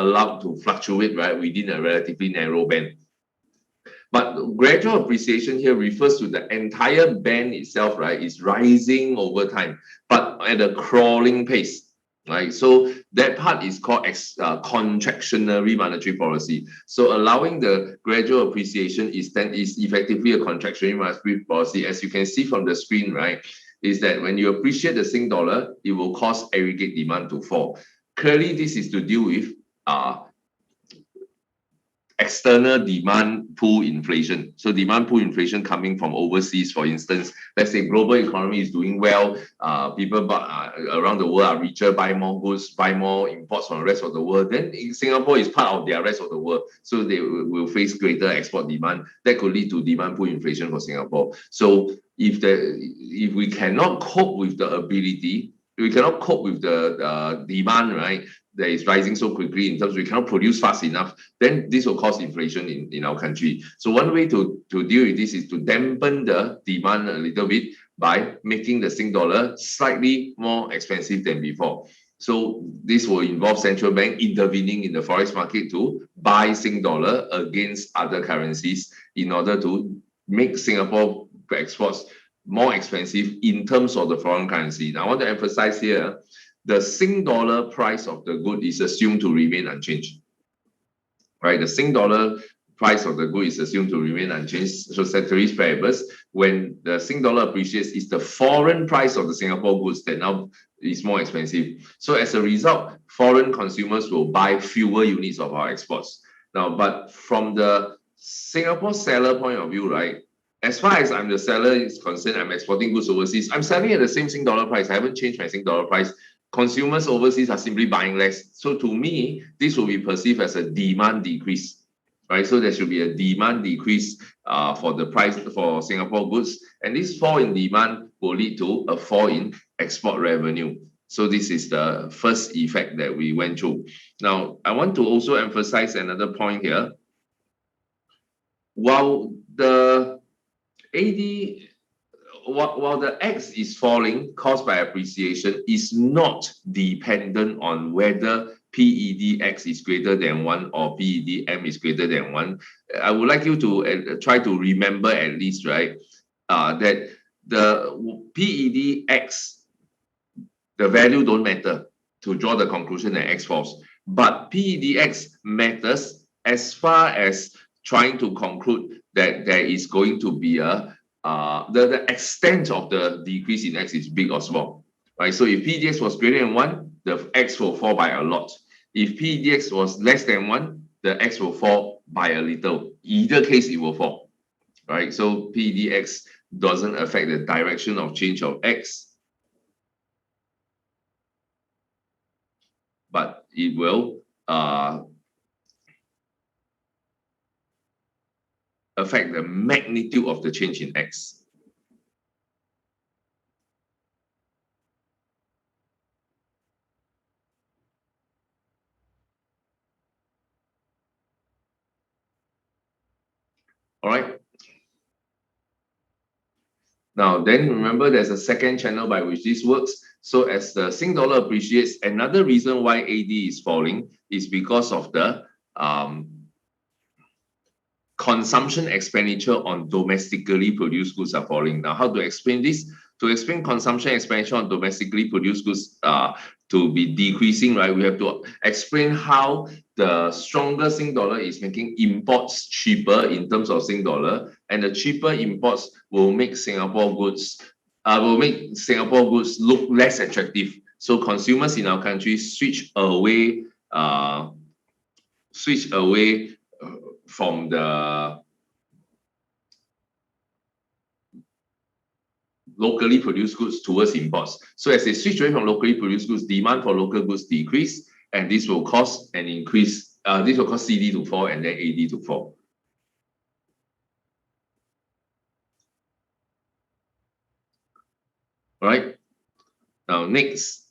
allowed to fluctuate, right, within a relatively narrow band. But gradual appreciation here refers to the entire band itself, right, is rising over time, but at a crawling pace. Right, so that part is called contractionary monetary policy. So allowing the gradual appreciation is effectively a contractionary monetary policy. As you can see from the screen, right, is that when you appreciate the Sing dollar, it will cause aggregate demand to fall. Clearly, this is to deal with external demand pull inflation. So demand pull inflation coming from overseas, for instance, let's say global economy is doing well, people around the world are richer, buy more goods, buy more imports from the rest of the world, then Singapore is part of their rest of the world. So they will face greater export demand. That could lead to demand pull inflation for Singapore. So if we cannot cope with the ability, we cannot cope with the demand, right, that is rising so quickly in terms of we cannot produce fast enough, then this will cause inflation in our country. So one way to deal with this is to dampen the demand a little bit by making the Sing dollar slightly more expensive than before. So this will involve central bank intervening in the forex market to buy Sing dollar against other currencies in order to make Singapore exports more expensive in terms of the foreign currency. Now, I want to emphasize here, the Sing dollar price of the good is assumed to remain unchanged. Right, the Sing dollar price of the good is assumed to remain unchanged. So ceteris paribus, when the Sing dollar appreciates, it's the foreign price of the Singapore goods that now is more expensive. So as a result, foreign consumers will buy fewer units of our exports. Now, but from the Singapore seller point of view, right, as far as I'm the seller is concerned, I'm exporting goods overseas, I'm selling at the same Sing dollar price. I haven't changed my Sing dollar price. Consumers overseas are simply buying less. So to me, this will be perceived as a demand decrease, right? So there should be a demand decrease for the price for Singapore goods. And this fall in demand will lead to a fall in export revenue. So this is the first effect that we went through. Now, I want to also emphasize another point here. While the X is falling caused by appreciation, is not dependent on whether PEDX is greater than 1 or PEDM is greater than 1. I would like you to try to remember at least, right, that the PEDX, the value don't matter to draw the conclusion that X falls. But PEDX matters as far as trying to conclude that there is going to be the extent of the decrease in X is big or small, right? So if PEDX was greater than 1, the X will fall by a lot. If PEDX was less than 1, the X will fall by a little. Either case, it will fall, right? So PEDX doesn't affect the direction of change of X, but it will affect the magnitude of the change in X. All right. Now, then remember there's a second channel by which this works. So as the Sing dollar appreciates, another reason why AD is falling is because of the consumption expenditure on domestically produced goods are falling. Now, how to explain this? To explain consumption expenditure on domestically produced goods to be decreasing, right, we have to explain how the stronger Sing dollar is making imports cheaper in terms of Sing dollar, and the cheaper imports will make Singapore goods look less attractive. So consumers in our country switch away from the locally produced goods towards imports. So as they switch away from locally produced goods, demand for local goods decrease, and this will cause an increase. This will cause CD to fall and then AD to fall. All right. Now next,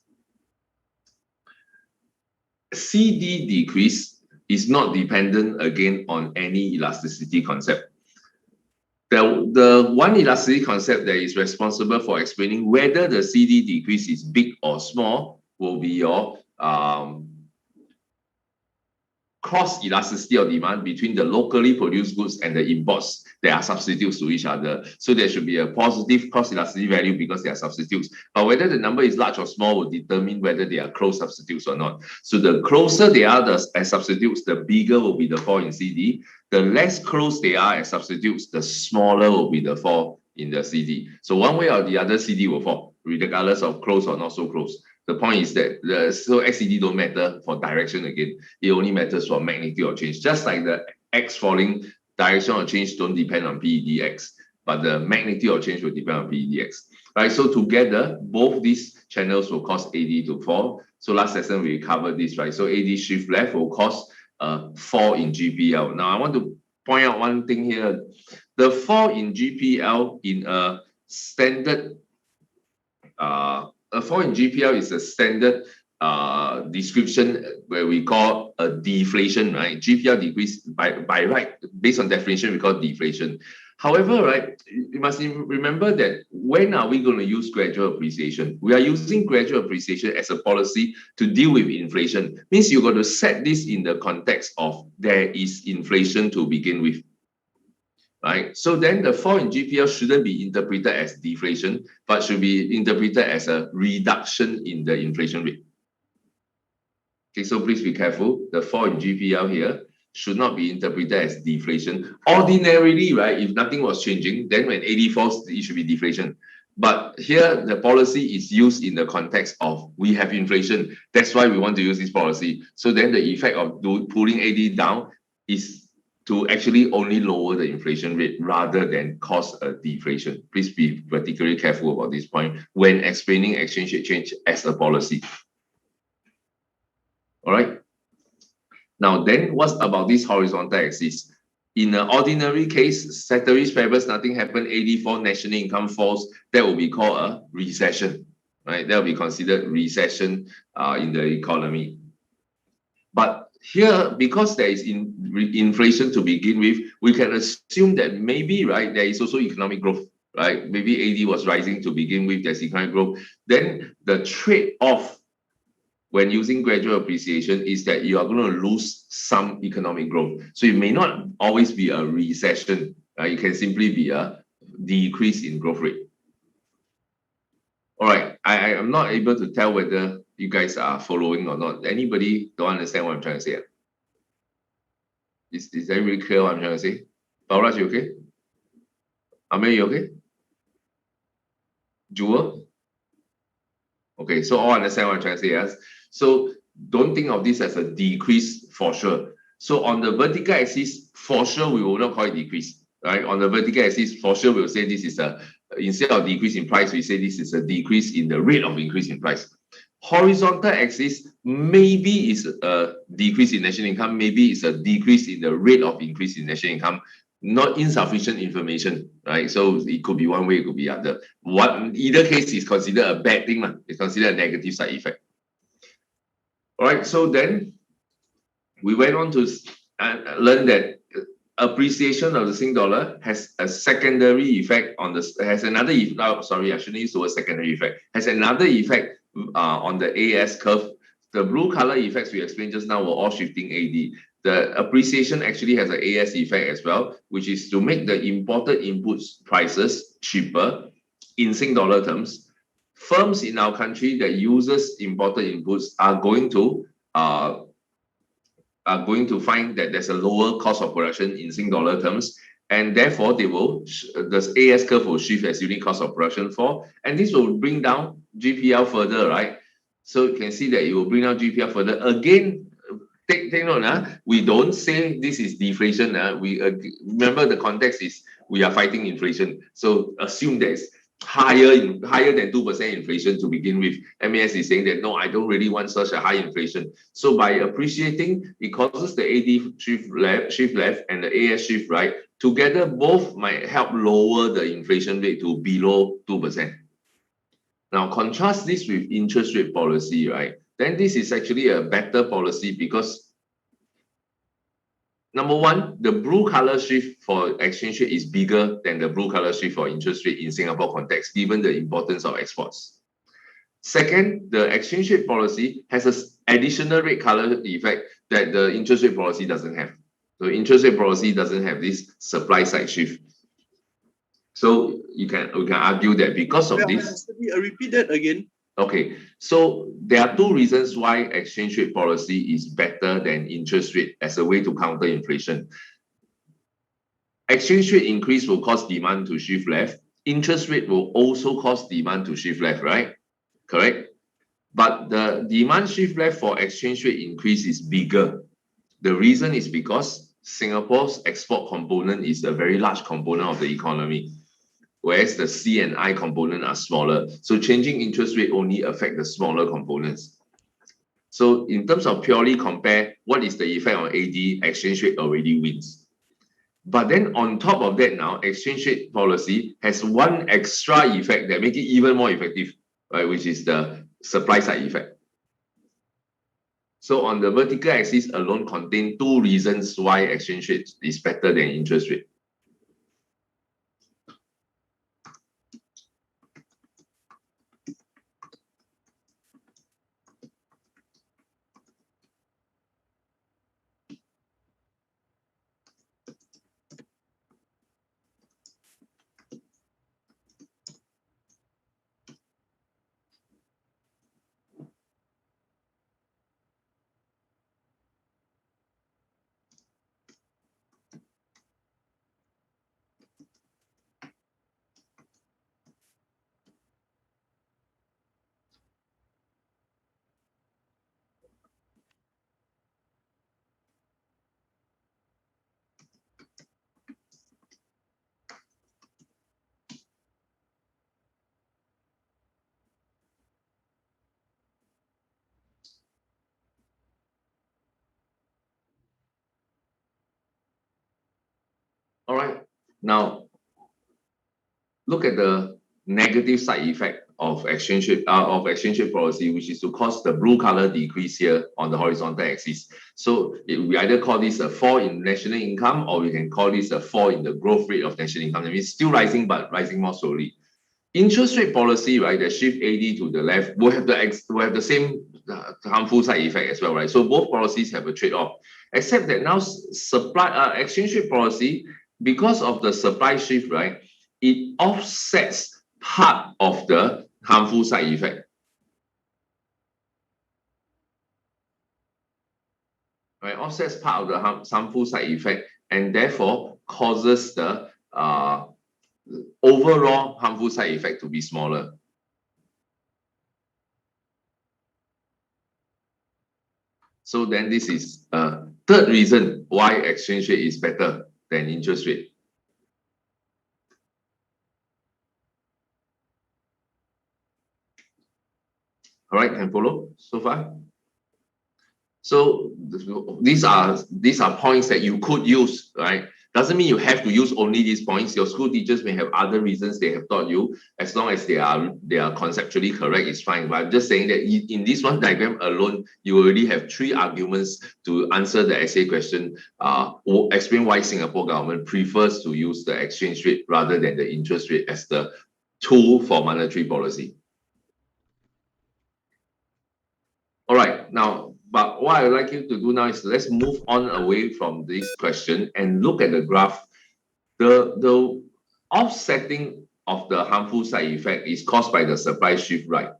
CD decrease is not dependent again on any elasticity concept. The one elasticity concept that is responsible for explaining whether the CD decrease is big or small will be your cross elasticity of demand between the locally produced goods and the imports that are substitutes to each other. So there should be a positive cross elasticity value because they are substitutes. But whether the number is large or small will determine whether they are close substitutes or not. So the closer they are as substitutes, the bigger will be the fall in CD. The less close they are as substitutes, the smaller will be the fall in the CD. So one way or the other, CD will fall, regardless of close or not so close. The point is that so XCD don't matter for direction again. It only matters for magnitude of change. Just like the X falling, direction of change don't depend on PEDX, but the magnitude of change will depend on PEDX. Right? So together, both these channels will cause AD to fall. So last lesson we covered this, right? So AD shift left will cause a fall in GPL. Now I want to point out one thing here. The fall in GPL in a standard a fall in GPL is a standard description where we call a deflation, right? GPL decrease by right, based on definition, we call deflation. However, right, you must remember that when are we going to use gradual appreciation? We are using gradual appreciation as a policy to deal with inflation. Means you got to set this in the context of there is inflation to begin with. Right? So then the fall in GPL shouldn't be interpreted as deflation, but should be interpreted as a reduction in the inflation rate. Okay, so please be careful. The fall in GPL here should not be interpreted as deflation. Ordinarily, right, if nothing was changing, then when AD falls, it should be deflation. But here, the policy is used in the context of we have inflation. That's why we want to use this policy. So then the effect of pulling AD down is to actually only lower the inflation rate rather than cause a deflation. Please be particularly careful about this point when explaining exchange rate change as a policy. All right. Now then, what's about this horizontal axis? In an ordinary case, ceteris paribus, nothing happened, AD fall, national income falls, that will be called a recession, right? That will be considered recession in the economy. But here, because there is inflation to begin with, we can assume that maybe, right, there is also economic growth, right? Maybe AD was rising to begin with, there's economic growth. Then the trade-off when using gradual appreciation is that you are going to lose some economic growth. So it may not always be a recession, right? It can simply be a decrease in growth rate. All right, I am not able to tell whether you guys are following or not. Anybody don't understand what I'm trying to say? Is everybody clear what I'm trying to say? Paula, you okay? Amir, you okay? Jewel? Okay, so all understand what I'm trying to say, yes? So don't think of this as a decrease for sure. So on the vertical axis, for sure, we will not call it decrease, right? On the vertical axis, for sure, we'll say this is a, instead of decrease in price, we say this is a decrease in the rate of increase in price. Horizontal axis maybe is a decrease in national income, maybe it's a decrease in the rate of increase in national income. Not insufficient information, right? So it could be one way, it could be other. Either case is considered a bad thing, it's considered a negative side effect. All right, so then we went on to learn that appreciation of the Sing dollar has a secondary effect on the, has another effect, sorry, I shouldn't use the word secondary effect, has another effect on the AS curve. The blue color effects we explained just now were all shifting AD. The appreciation actually has an AS effect as well, which is to make the imported inputs prices cheaper in Sing dollar terms. Firms in our country that uses imported inputs are going to find that there's a lower cost of production in Sing dollar terms, and therefore they will, the AS curve will shift as unit cost of production fall, and this will bring down GPL further, right? So you can see that it will bring down GPL further. Again, take note, we don't say this is deflation. We remember the context is we are fighting inflation. So assume there's higher than 2% inflation to begin with. MAS is saying that no, I don't really want such a high inflation. So by appreciating, it causes the AD shift left and the AS shift right. Together, both might help lower the inflation rate to below 2%. Now contrast this with interest rate policy, right? Then this is actually a better policy because number one, the blue color shift for exchange rate is bigger than the blue color shift for interest rate in Singapore context, given the importance of exports. Second, the exchange rate policy has an additional red color effect. that the interest rate policy doesn't have. So interest rate policy doesn't have this supply side shift. So we can argue that because of this. Repeat that again. Okay, so there are two reasons why exchange rate policy is better than interest rate as a way to counter inflation. Exchange rate increase will cause demand to shift left. Interest rate will also cause demand to shift left, right? Correct? But the demand shift left for exchange rate increase is bigger. The reason is because Singapore's export component is a very large component of the economy, whereas the C and I component are smaller. So changing interest rate only affect the smaller components. So in terms of purely compare, what is the effect on AD? Exchange rate already wins. But then on top of that now, exchange rate policy has one extra effect that make it even more effective, right? Which is the supply side effect. So on the vertical axis alone contain two reasons why exchange rate is better than interest rate. All right, now look at the negative side effect of exchange rate policy, which is to cause the blue color decrease here on the horizontal axis. So we either call this a fall in national income, or we can call this a fall in the growth rate of national income. That means still rising, but rising more slowly. Interest rate policy, right, that shift AD to the left will have the same harmful side effect as well, right? So both policies have a trade-off, except that now exchange rate policy, because of the supply shift, right, it offsets part of the harmful side effect. Right, offsets part of the harmful side effect, and therefore causes the overall harmful side effect to be smaller. So then this is a third reason why exchange rate is better than interest rate. All right, can follow so far? So these are points that you could use, right? Doesn't mean you have to use only these points. Your school teachers may have other reasons they have taught you. As long as they are conceptually correct, it's fine. But I'm just saying that in this one diagram alone, you already have three arguments to answer the essay question. Explain why Singapore government prefers to use the exchange rate rather than the interest rate as the tool for monetary policy. All right, now, but what I'd like you to do now is let's move on away from this question and look at the graph. The offsetting of the harmful side effect is caused by the supply shift right.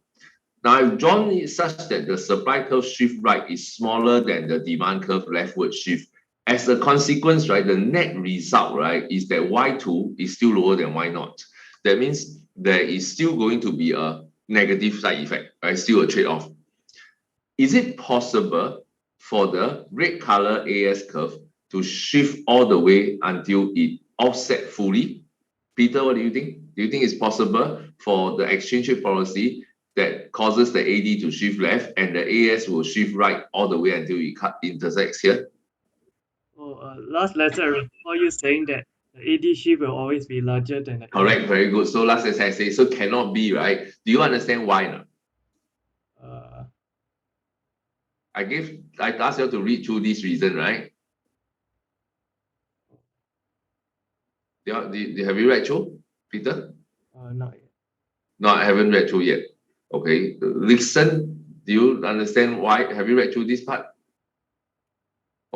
Now, I've drawn it such that the supply curve shift right is smaller than the demand curve leftward shift. As a consequence, right, the net result, right, is that Y2 is still lower than Y0. That means there is still going to be a negative side effect, right? Still a trade-off. Is it possible for the red color AS curve to shift all the way until it offset fully? Peter, what do you think? Do you think it's possible for the exchange rate policy that causes the AD to shift left and the AS will shift right all the way until it intersects here? Last lesson I recall you saying that the AD shift will always be larger than the Correct, very good. So last lesson I say, so cannot be, right? Do you understand why now? I asked you to read through this reason, right? Have you read through, Peter? Not yet. No, I haven't read through yet. Okay, listen. Do you understand why? Have you read through this part?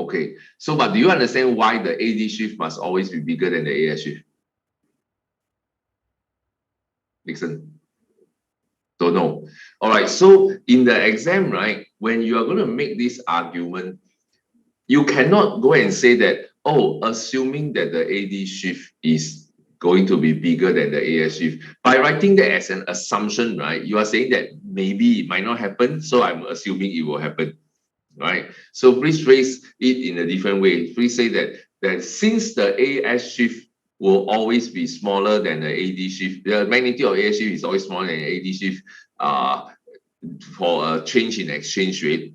Okay, so but do you understand why the AD shift must always be bigger than the AS shift? Nixon? Don't know. All right, so in the exam, right, when you are going to make this argument, you cannot go and say that, oh, assuming that the AD shift is going to be bigger than the AS shift. By writing that as an assumption, right, you are saying that maybe it might not happen, so I'm assuming it will happen, right? So please phrase it in a different way. Please say that since the AS shift will always be smaller than the AD shift, the magnitude of AS shift is always smaller than the AD shift for a change in exchange rate,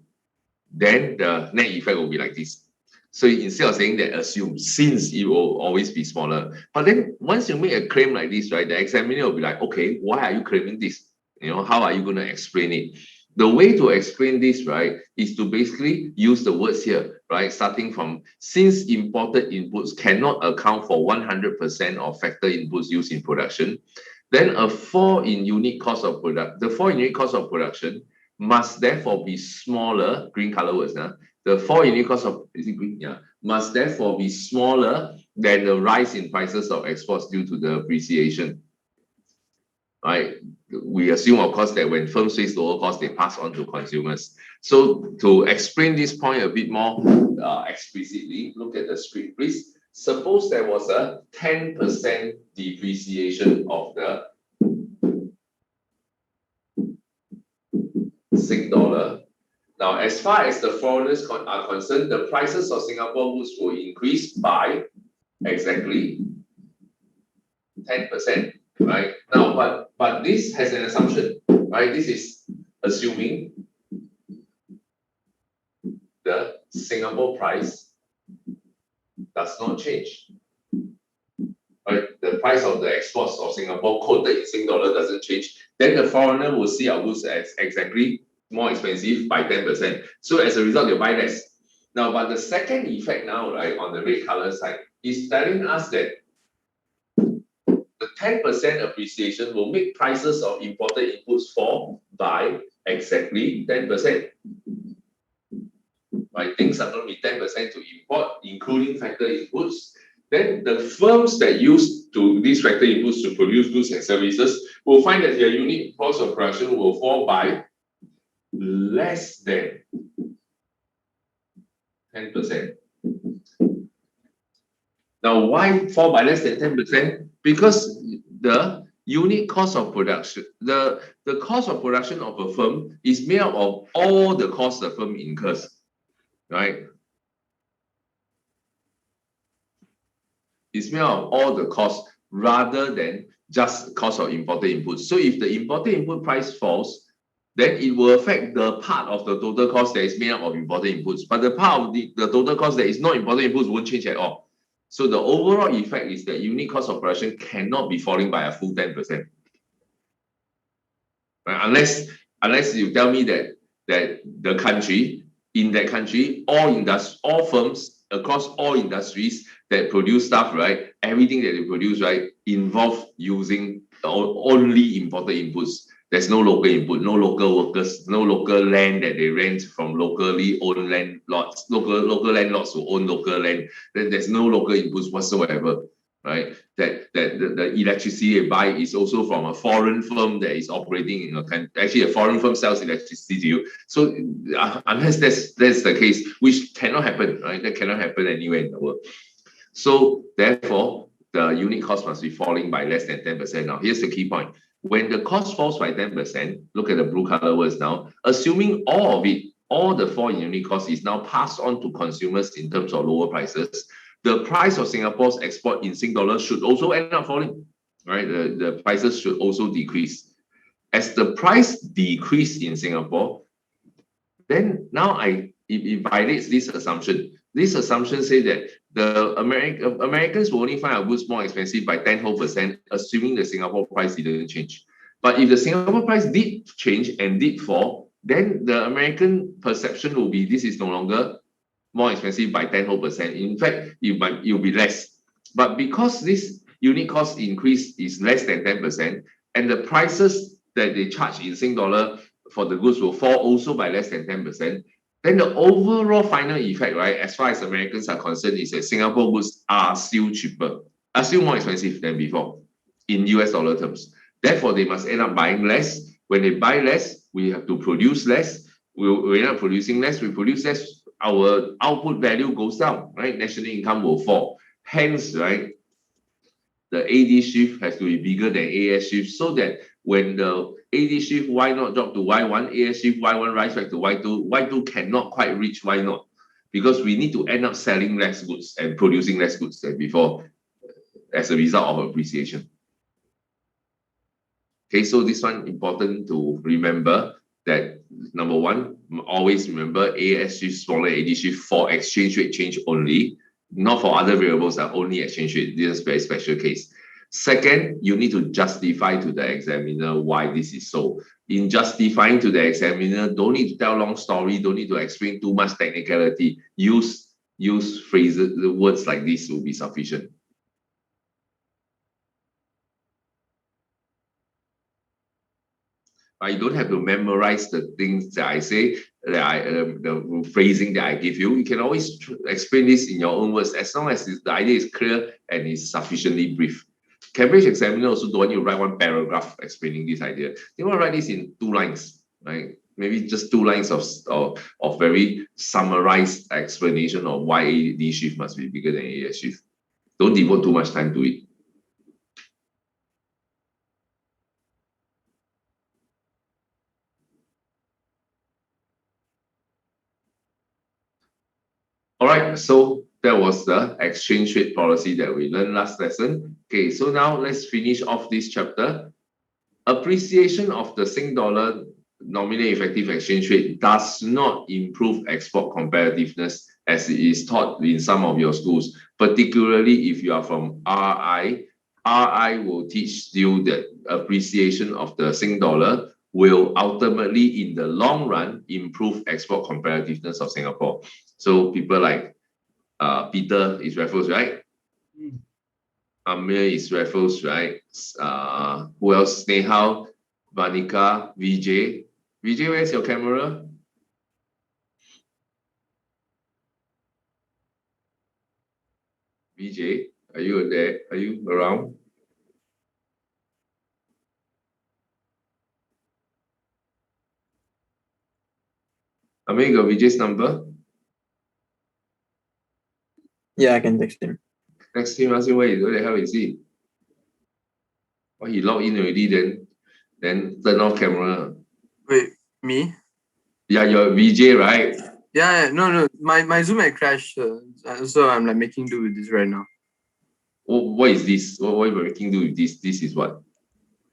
then the net effect will be like this. So instead of saying that assume, since it will always be smaller. But then once you make a claim like this, right, the examiner will be like, okay, why are you claiming this? How are you going to explain it? The way to explain this, right, is to basically use the words here, right, starting from since imported inputs cannot account for 100% of factor inputs used in production, then a fall in unit cost of product, the fall in unit cost of production must therefore be smaller, green color words, the fall in unit cost of, is it green? Yeah, must therefore be smaller than the rise in prices of exports due to the appreciation, right? We assume, of course, that when firms face lower costs, they pass on to consumers. So to explain this point a bit more explicitly, look at the screen, please. Suppose there was a 10% depreciation of the Sing dollar. Now, as far as the foreigners are concerned, the prices of Singapore goods will increase by exactly 10%, right? Now, but this has an assumption, right? This is assuming the Singapore price does not change, right? The price of the exports of Singapore quoted in Sing dollar doesn't change. Then the foreigner will see our goods as exactly more expensive by 10%. So as a result, they'll buy less. Now, but the second effect now, right, on the red color side, is telling us that the 10% appreciation will make prices of imported inputs fall by exactly 10%. Right? Things are going to be 10% to import, including factor inputs. Then the firms that use these factor inputs to produce goods and services will find that their unit cost of production will fall by less than 10%. Now, why fall by less than 10%? Because the unit cost of production, the cost of production of a firm is made up of all the costs the firm incurs, right? It's made up of all the costs rather than just cost of imported inputs. So if the imported input price falls, then it will affect the part of the total cost that is made up of imported inputs. But the part of the total cost that is not imported inputs won't change at all. So the overall effect is that unit cost of production cannot be falling by a full 10%. Right? Unless you tell me that the country, in that country, all firms across all industries that produce stuff, right? Everything that they produce, right, involve using only imported inputs. There's no local input, no local workers, no local land that they rent from locally owned land lots, local landlords who own local land. Then there's no local inputs whatsoever, right? That the electricity they buy is also from a foreign firm that is operating in a country. Actually, a foreign firm sells electricity to you. So unless that's the case, which cannot happen, right? That cannot happen anywhere in the world. So therefore, the unit cost must be falling by less than 10%. Now, here's the key point. When the cost falls by 10%, look at the blue color words now, assuming all of it, all the fall in unit cost is now passed on to consumers in terms of lower prices, the price of Singapore's export in Sing dollars should also end up falling, right? The prices should also decrease. As the price decrease in Singapore, then now it violates this assumption. This assumption says that the Americans will only find our goods more expensive by 10%, assuming the Singapore price didn't change. But if the Singapore price did change and did fall, then the American perception will be this is no longer more expensive by 10%. In fact, it will be less. But because this unit cost increase is less than 10%, and the prices that they charge in Sing dollar for the goods will fall also by less than 10%, then the overall final effect, right, as far as Americans are concerned, is that Singapore goods are still cheaper, are still more expensive than before in US dollar terms. Therefore, they must end up buying less. When they buy less, we have to produce less. We're not producing less, we produce less, our output value goes down, right? National income will fall. Hence, right, the AD shift has to be bigger than AS shift so that when the AD shift Y0 drop to Y1, AS shift Y1 rise back to Y2, Y2 cannot quite reach Y0 because we need to end up selling less goods and producing less goods than before as a result of appreciation. Okay, so this one important to remember that number one, always remember AS shift smaller AD shift for exchange rate change only, not for other variables, are only exchange rate. This is a very special case. Second, you need to justify to the examiner why this is so. In justifying to the examiner, don't need to tell long story, don't need to explain too much technicality. Use phrases, words like this will be sufficient. You don't have to memorize the things that I say, the phrasing that I give you. You can always explain this in your own words as long as the idea is clear and is sufficiently brief. Cambridge examiner also don't want you to write one paragraph explaining this idea. They want to write this in 2 lines, right? Maybe just 2 lines of very summarized explanation of why AD shift must be bigger than AS shift. Don't devote too much time to it. All right, so that was the exchange rate policy that we learned last lesson. Okay, so now let's finish off this chapter. Appreciation of the Sing dollar nominal effective exchange rate does not improve export competitiveness as it is taught in some of your schools, particularly if you are from RI. RI will teach you that appreciation of the Sing dollar will ultimately, in the long run, improve export competitiveness of Singapore. So people like Peter is Raffles, right? Amir is Raffles, right? Who else? Snehal, Vanika, VJ. VJ, where's your camera? VJ, are you there? Are you around? Amir, you got VJ's number? Yeah, I can text him. Text him, ask him where the hell is he? Oh, he logged in already, then turn off camera. Wait, me? Yeah, you're VJ, right? Yeah, no. My Zoom had crashed, so I'm like making do with this right now. What is this? What are you making do with this? This is what?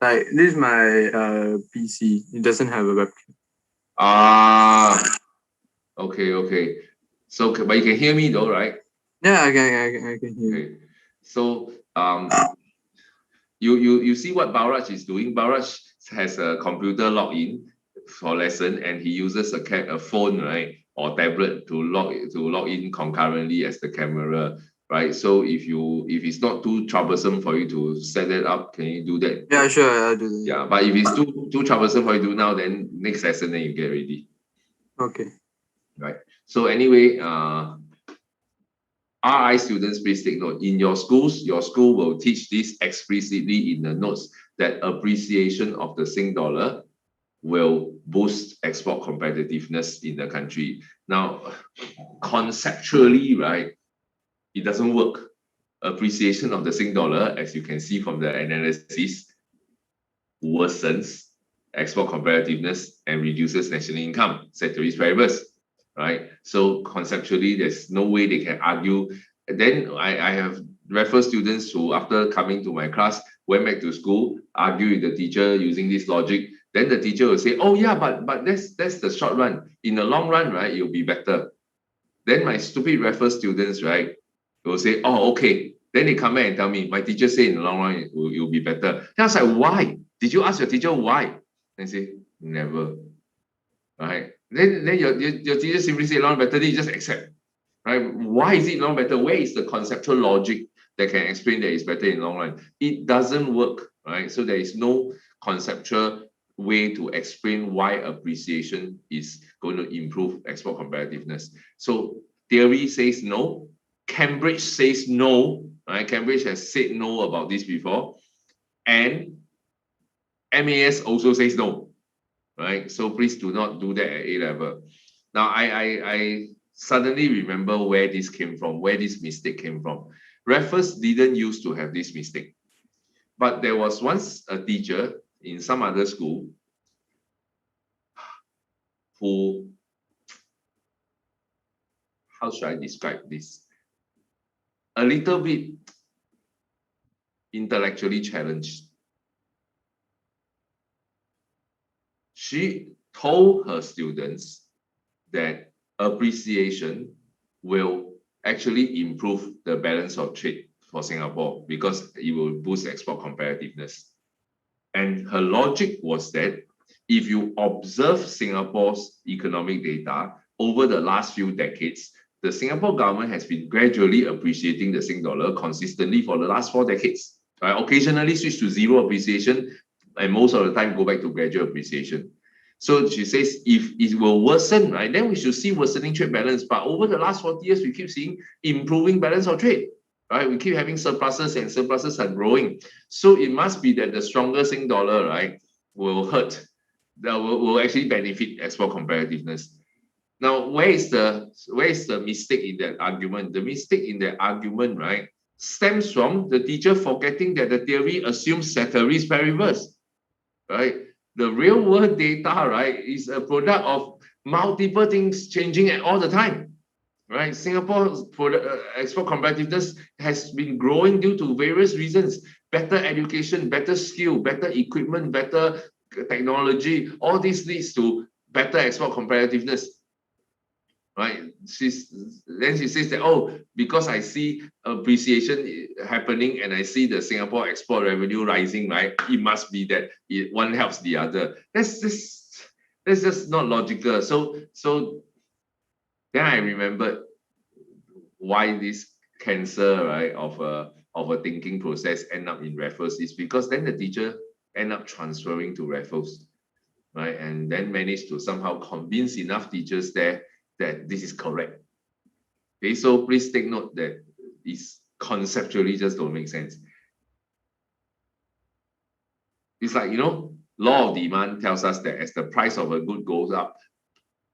Like, this is my PC. It doesn't have a webcam. Okay. So, but you can hear me though, right? Yeah, I can hear. Okay. So, you see what Balraj is doing? Balraj has a computer login for lesson, and he uses a phone, right, or tablet to log in concurrently as the camera, right? So if it's not too troublesome for you to set it up, can you do that? Yeah, sure, I'll do that. Yeah, but if it's too troublesome for you to do now, then next lesson then you get ready. Okay. Right. So anyway, RI students, please take note. In your schools, your school will teach this explicitly in the notes that appreciation of the Sing dollar will boost export competitiveness in the country. Now, conceptually, right, it doesn't work. Appreciation of the Sing dollar, as you can see from the analysis, worsens export competitiveness and reduces national income, ceteris paribus, right? So conceptually, there's no way they can argue. And then I have referred students who, after coming to my class, went back to school, argue with the teacher using this logic. Then the teacher will say, oh yeah, but that's the short run. In the long run, right, it'll be better. Then my stupid referred students, right, will say, oh, okay. Then they come back and tell me, my teacher said in the long run, it will be better. Then I was like, why? Did you ask your teacher why? They say, never. Right? Then your teacher simply say long better, then you just accept. Right? Why is it long better? Where is the conceptual logic that can explain that it's better in long run? It doesn't work, right? So there is no conceptual way to explain why appreciation is going to improve export competitiveness. So theory says no. Cambridge says no. Right? Cambridge has said no about this before. And MAS also says no. Right? So please do not do that at A level. Now, I suddenly remember where this came from, where this mistake came from. Raffles didn't used to have this mistake. But there was once a teacher in some other school who, how should I describe this? A little bit intellectually challenged. She told her students that appreciation will actually improve the balance of trade for Singapore because it will boost export competitiveness. And her logic was that if you observe Singapore's economic data over the last few decades, the Singapore government has been gradually appreciating the Sing dollar consistently for the last 4 decades. Right? Occasionally switch to zero appreciation, and most of the time go back to gradual appreciation. So she says, if it will worsen, right, then we should see worsening trade balance. But over the last 40 years, we keep seeing improving balance of trade, right? We keep having surpluses and surpluses are growing. So it must be that the stronger Sing dollar, right, will hurt, that will actually benefit export competitiveness. Now, where is the mistake in that argument? The mistake in that argument, right, stems from the teacher forgetting that the theory assumes ceteris paribus, right? The real world data, right, is a product of multiple things changing at all the time, right? Singapore's export competitiveness has been growing due to various reasons: better education, better skill, better equipment, better technology. All this leads to better export competitiveness, right? Then she says that, oh, because I see appreciation happening and I see the Singapore export revenue rising, right? It must be that one helps the other. That's just not logical. So then I remembered why this cancer, right, of a thinking process end up in Raffles is because then the teacher end up transferring to Raffles, right, and then managed to somehow convince enough teachers there that this is correct. Okay, so please take note that it's conceptually just don't make sense. It's like, law of demand tells us that as the price of a good goes up,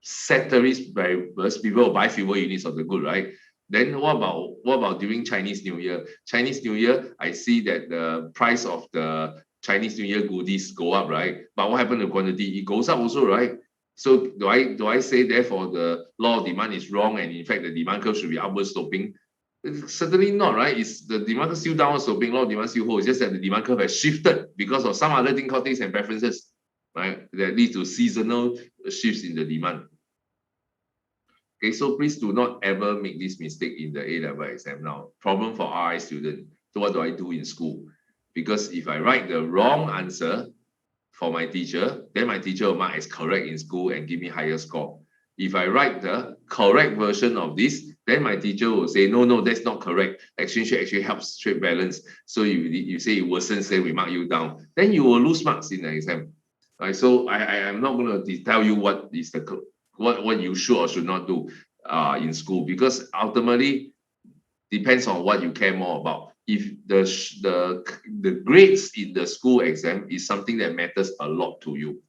ceteris paribus, people will buy fewer units of the good, right? Then what about during Chinese New Year? Chinese New Year, I see that the price of the Chinese New Year goodies go up, right? But what happened to quantity? It goes up also, right? So do I say therefore the law of demand is wrong and in fact the demand curve should be upward sloping? Certainly not, right? It's the demand curve still downward sloping, law of demand still holds. It's just that the demand curve has shifted because of some other thing called tastes and preferences, right? That leads to seasonal shifts in the demand. Okay, so please do not ever make this mistake in the A-level exam. Now, problem for RI student. So what do I do in school? Because if I write the wrong answer for my teacher, then my teacher will mark as correct in school and give me higher score. If I write the correct version of this, then my teacher will say, no, that's not correct. Exchange rate actually helps trade balance. So you say it worsens, then we mark you down. Then you will lose marks in the exam. Right? So I am not going to tell you what is what you should or should not do in school, because ultimately depends on what you care more about. If the grades in the school exam is something that matters a lot to you,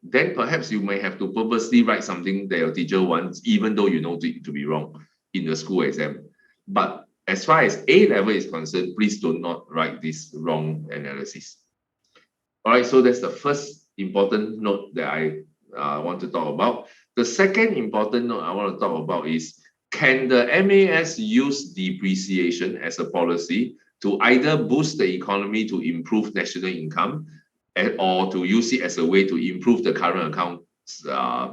then perhaps you may have to purposely write something that your teacher wants, even though you know it to be wrong in the school exam. But as far as A-level is concerned, please do not write this wrong analysis. All right, so that's the first important note that I want to talk about. The second important note I want to talk about is, can the MAS use depreciation as a policy to either boost the economy to improve national income, or to use it as a way to improve the current account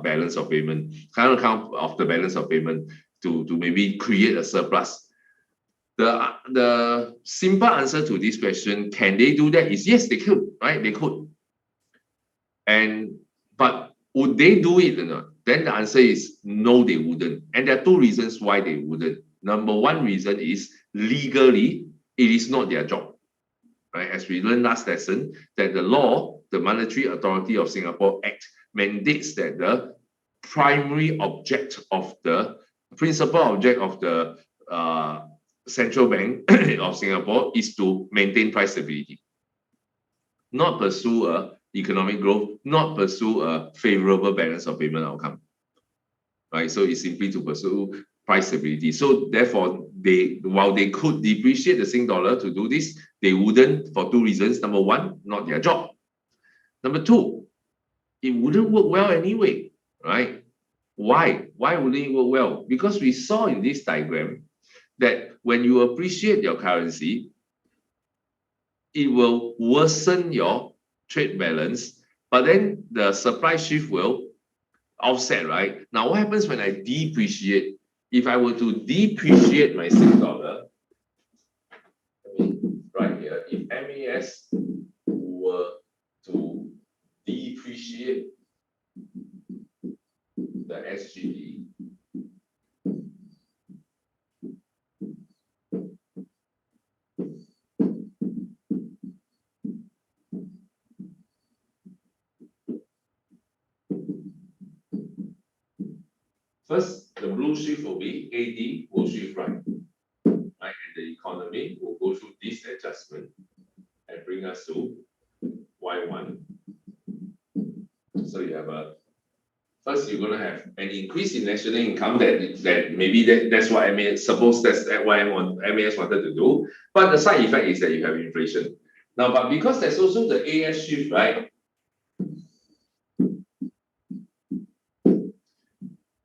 balance of payment, current account of the balance of payment, to maybe create a surplus? The simple answer to this question, can they do that, is yes, they could, right? They could. But would they do it or not? Then the answer is no, they wouldn't. And there are two reasons why they wouldn't. Number one reason is legally, it is not their job. Right? As we learned last lesson, that the law the Monetary Authority of Singapore Act mandates that the primary object of the principal object of the Central Bank of Singapore is to maintain price stability, not pursue economic growth, not pursue a favorable balance of payment outcome. Right, so it's simply to pursue price stability. So therefore, while they could depreciate the Sing dollar to do this, they wouldn't for two reasons. Number one, not their job. Number two, it wouldn't work well anyway, right? Why? Why wouldn't it work well? Because we saw in this diagram that when you appreciate your currency, it will worsen your trade balance, but then the supply shift will offset, right? Now, what happens when I depreciate? If I were to depreciate my Sing dollar, right here, if MAS were to depreciate the SGD, first, the blue shift will be AD will shift right, and the economy will go through this adjustment and bring us to Y1. So you have first you're going to have an increase in national income that maybe that's what MAS, suppose that's what MAS wanted to do, but the side effect is that you have inflation. Now, but because there's also the AS shift, right?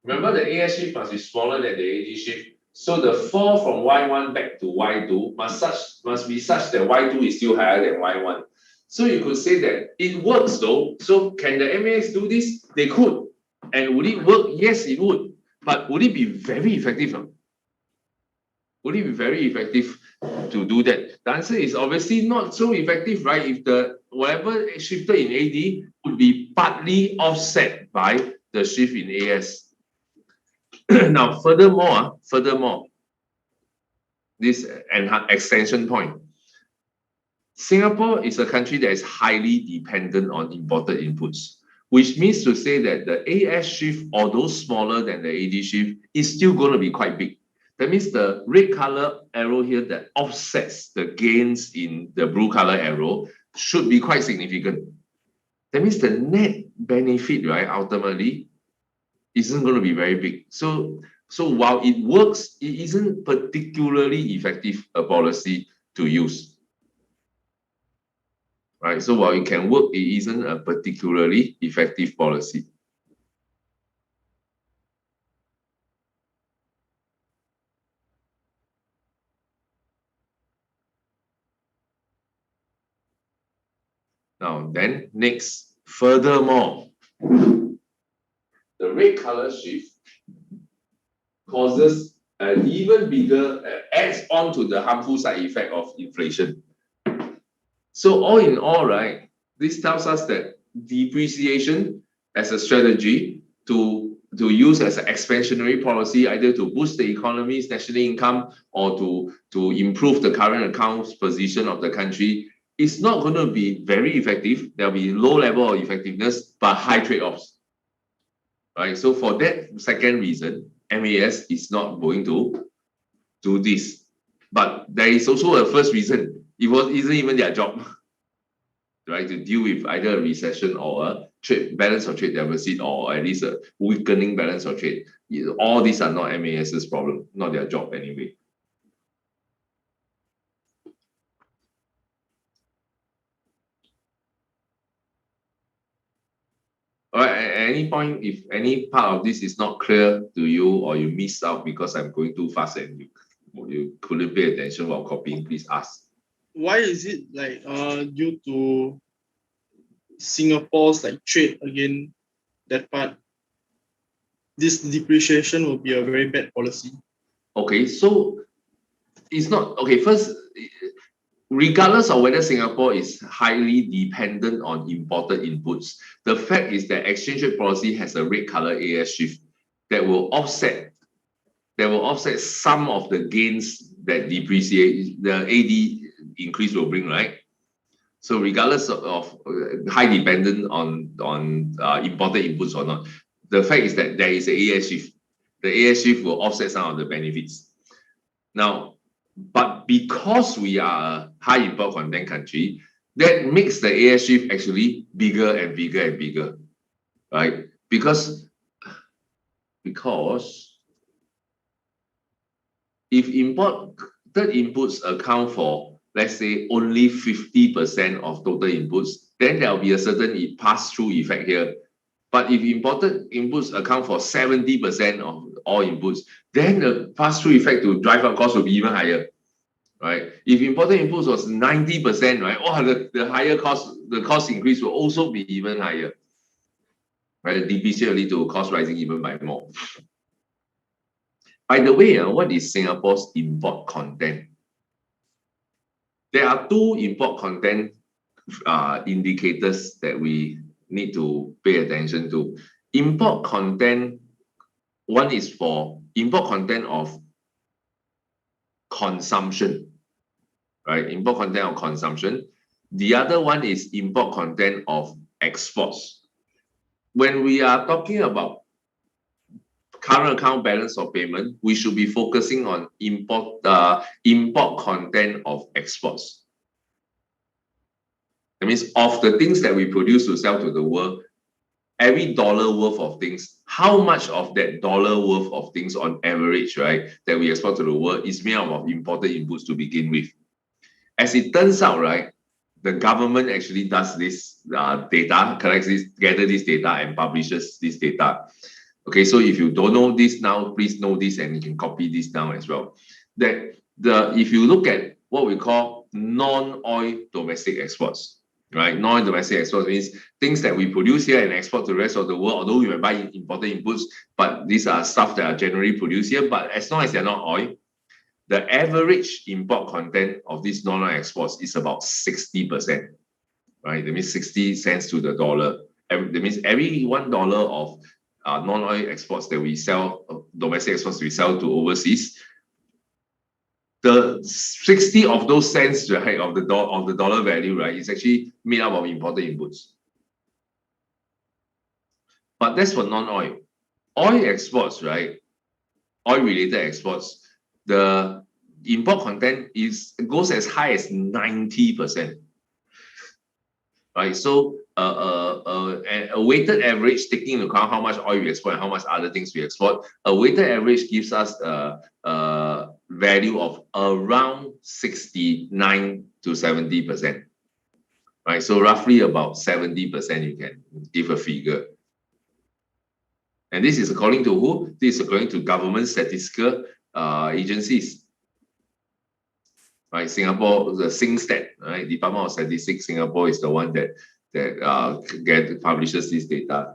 Remember, the AS shift must be smaller than the AD shift. So the fall from Y1 back to Y2 must be such that Y2 is still higher than Y1. So you could say that it works though. So can the MAS do this? They could. And would it work? Yes, it would. But would it be very effective? Would it be very effective to do that? The answer is obviously not so effective, right? If the whatever shifted in AD would be partly offset by the shift in AS. Now, furthermore, this extension point. Singapore is a country that is highly dependent on imported inputs, which means to say that the AS shift, although smaller than the AD shift, is still going to be quite big. That means the red color arrow here that offsets the gains in the blue color arrow should be quite significant. That means the net benefit, right, ultimately isn't going to be very big. So while it works, it isn't particularly effective a policy to use. Right? So while it can work, it isn't a particularly effective policy. Now then, next, furthermore, the red color shift causes an even bigger, adds on to the harmful side effect of inflation. So all in all, right, this tells us that depreciation as a strategy to use as an expansionary policy, either to boost the economy's national income or to improve the current accounts position of the country, is not going to be very effective. There'll be low level of effectiveness, but high trade-offs. Right? So for that second reason, MAS is not going to do this. But there is also a first reason. It isn't even their job, right, to deal with either a recession or a trade balance of trade deficit, or at least a weakening balance of trade. All these are not MAS's problem, not their job anyway. All right, at any point, if any part of this is not clear to you or you missed out because I'm going too fast and you couldn't pay attention while copying, please ask. Why is it like due to Singapore's like trade again, that part, this depreciation will be a very bad policy? Okay, so it's not okay. First, regardless of whether Singapore is highly dependent on imported inputs, the fact is that exchange rate policy has a red color AS shift that will offset some of the gains that the AD increase will bring, right? So regardless of high dependent on imported inputs or not, the fact is that there is a AS shift. The AS shift will offset some of the benefits. Now, but because we are a high import content country, that makes the AS shift actually bigger and bigger and bigger, right? Because if imported inputs account for, let's say, only 50% of total inputs, then there will be a certain pass-through effect here. But if imported inputs account for 70% of all inputs, then the pass-through effect to drive up cost will be even higher, right? If imported inputs was 90%, right? Oh, the higher cost, the cost increase will also be even higher, right? The depreciation will lead to cost rising even by more. By the way, what is Singapore's import content? There are two import content indicators that we need to pay attention to. Import content, one is for import content of consumption, right? Import content of consumption. The other one is import content of exports. When we are talking about current account balance of payment, we should be focusing on import content of exports. That means of the things that we produce to sell to the world, every dollar worth of things, how much of that dollar worth of things on average, right, that we export to the world is made up of imported inputs to begin with. As it turns out, right, the government actually does this data, collects this, gathers this data and publishes this data. Okay, so if you don't know this now, please know this and you can copy this down as well. If you look at what we call non-oil domestic exports, right? Non-domestic exports means things that we produce here and export to the rest of the world, although we might buy imported inputs, but these are stuff that are generally produced here. But as long as they're not oil, the average import content of these non-oil exports is about 60%, right? That means 60 cents to the dollar. That means every $1 of non-oil exports that we sell, domestic exports we sell to overseas, the 60 of those cents, right, of the dollar value, right, is actually made up of imported inputs. But that's for non-oil. Oil exports, right, oil-related exports, the import content goes as high as 90%. Right, so a weighted average, taking into account how much oil we export and how much other things we export, a weighted average gives us a value of around 69 to 70%. Right, so roughly about 70% you can give a figure. And this is according to who? This is according to government statistical agencies. Right, Singapore, the SingStat, right, Department of Statistics, Singapore is the one that publishes this data.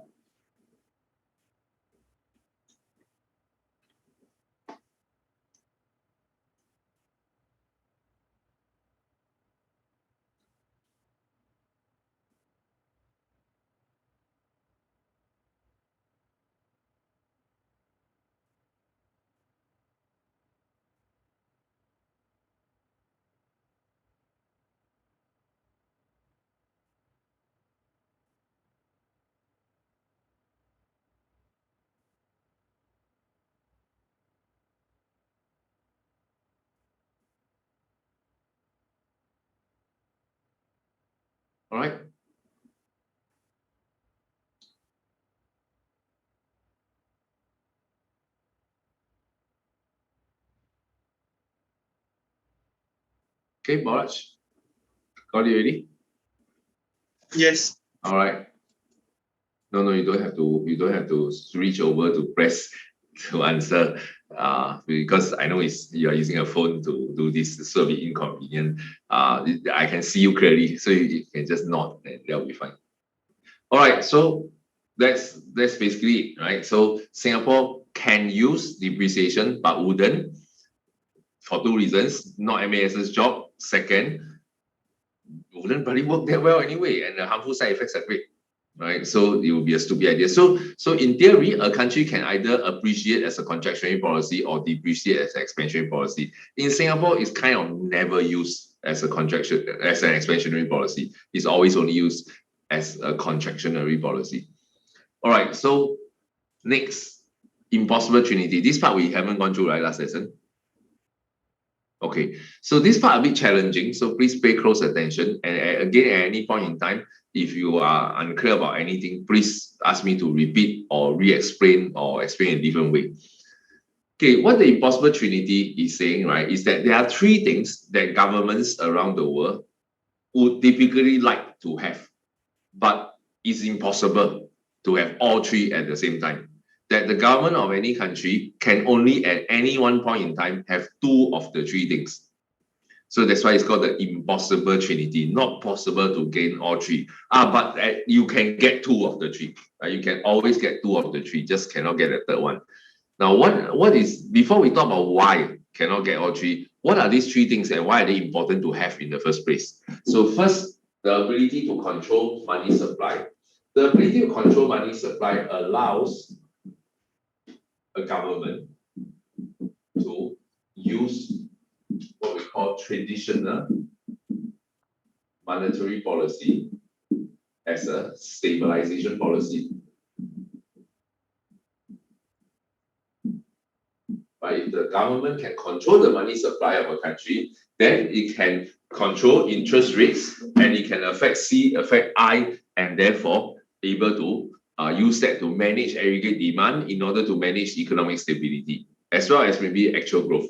All right. Okay, Boraj, got it ready? Yes. All right. No, you don't have to. You don't have to reach over to press to answer. Because I know you are using a phone to do this, so it'll be inconvenient. I can see you clearly, so you can just nod and that'll be fine. All right, so that's basically it, right? So Singapore can use depreciation but wouldn't, for two reasons: not MAS's job. Second, wouldn't probably work that well anyway, and the harmful side effects are great. Right, so it would be a stupid idea. So in theory, a country can either appreciate as a contractionary policy or depreciate as an expansionary policy. In Singapore, it's kind of never used as a contraction, as an expansionary policy. It's always only used as a contractionary policy. All right, so next, impossible trinity. This part we haven't gone through, right, last lesson? Okay, so this part a bit challenging, so please pay close attention. And again, at any point in time, if you are unclear about anything, please ask me to repeat or re-explain or explain in a different way. Okay, what the impossible trinity is saying, right, is that there are three things that governments around the world would typically like to have, but it's impossible to have all three at the same time. That the government of any country can only at any one point in time have two of the three things. So that's why it's called the impossible trinity. Not possible to gain all three. But you can get two of the three. You can always get two of the three, just cannot get a third one. Now, what is, before we talk about why cannot get all three, what are these three things and why are they important to have in the first place? So first, the ability to control money supply. The ability to control money supply allows a government to use what we call traditional monetary policy as a stabilization policy. But if the government can control the money supply of a country, then it can control interest rates and it can affect C, affect I, and therefore able to use that to manage aggregate demand in order to manage economic stability, as well as maybe actual growth.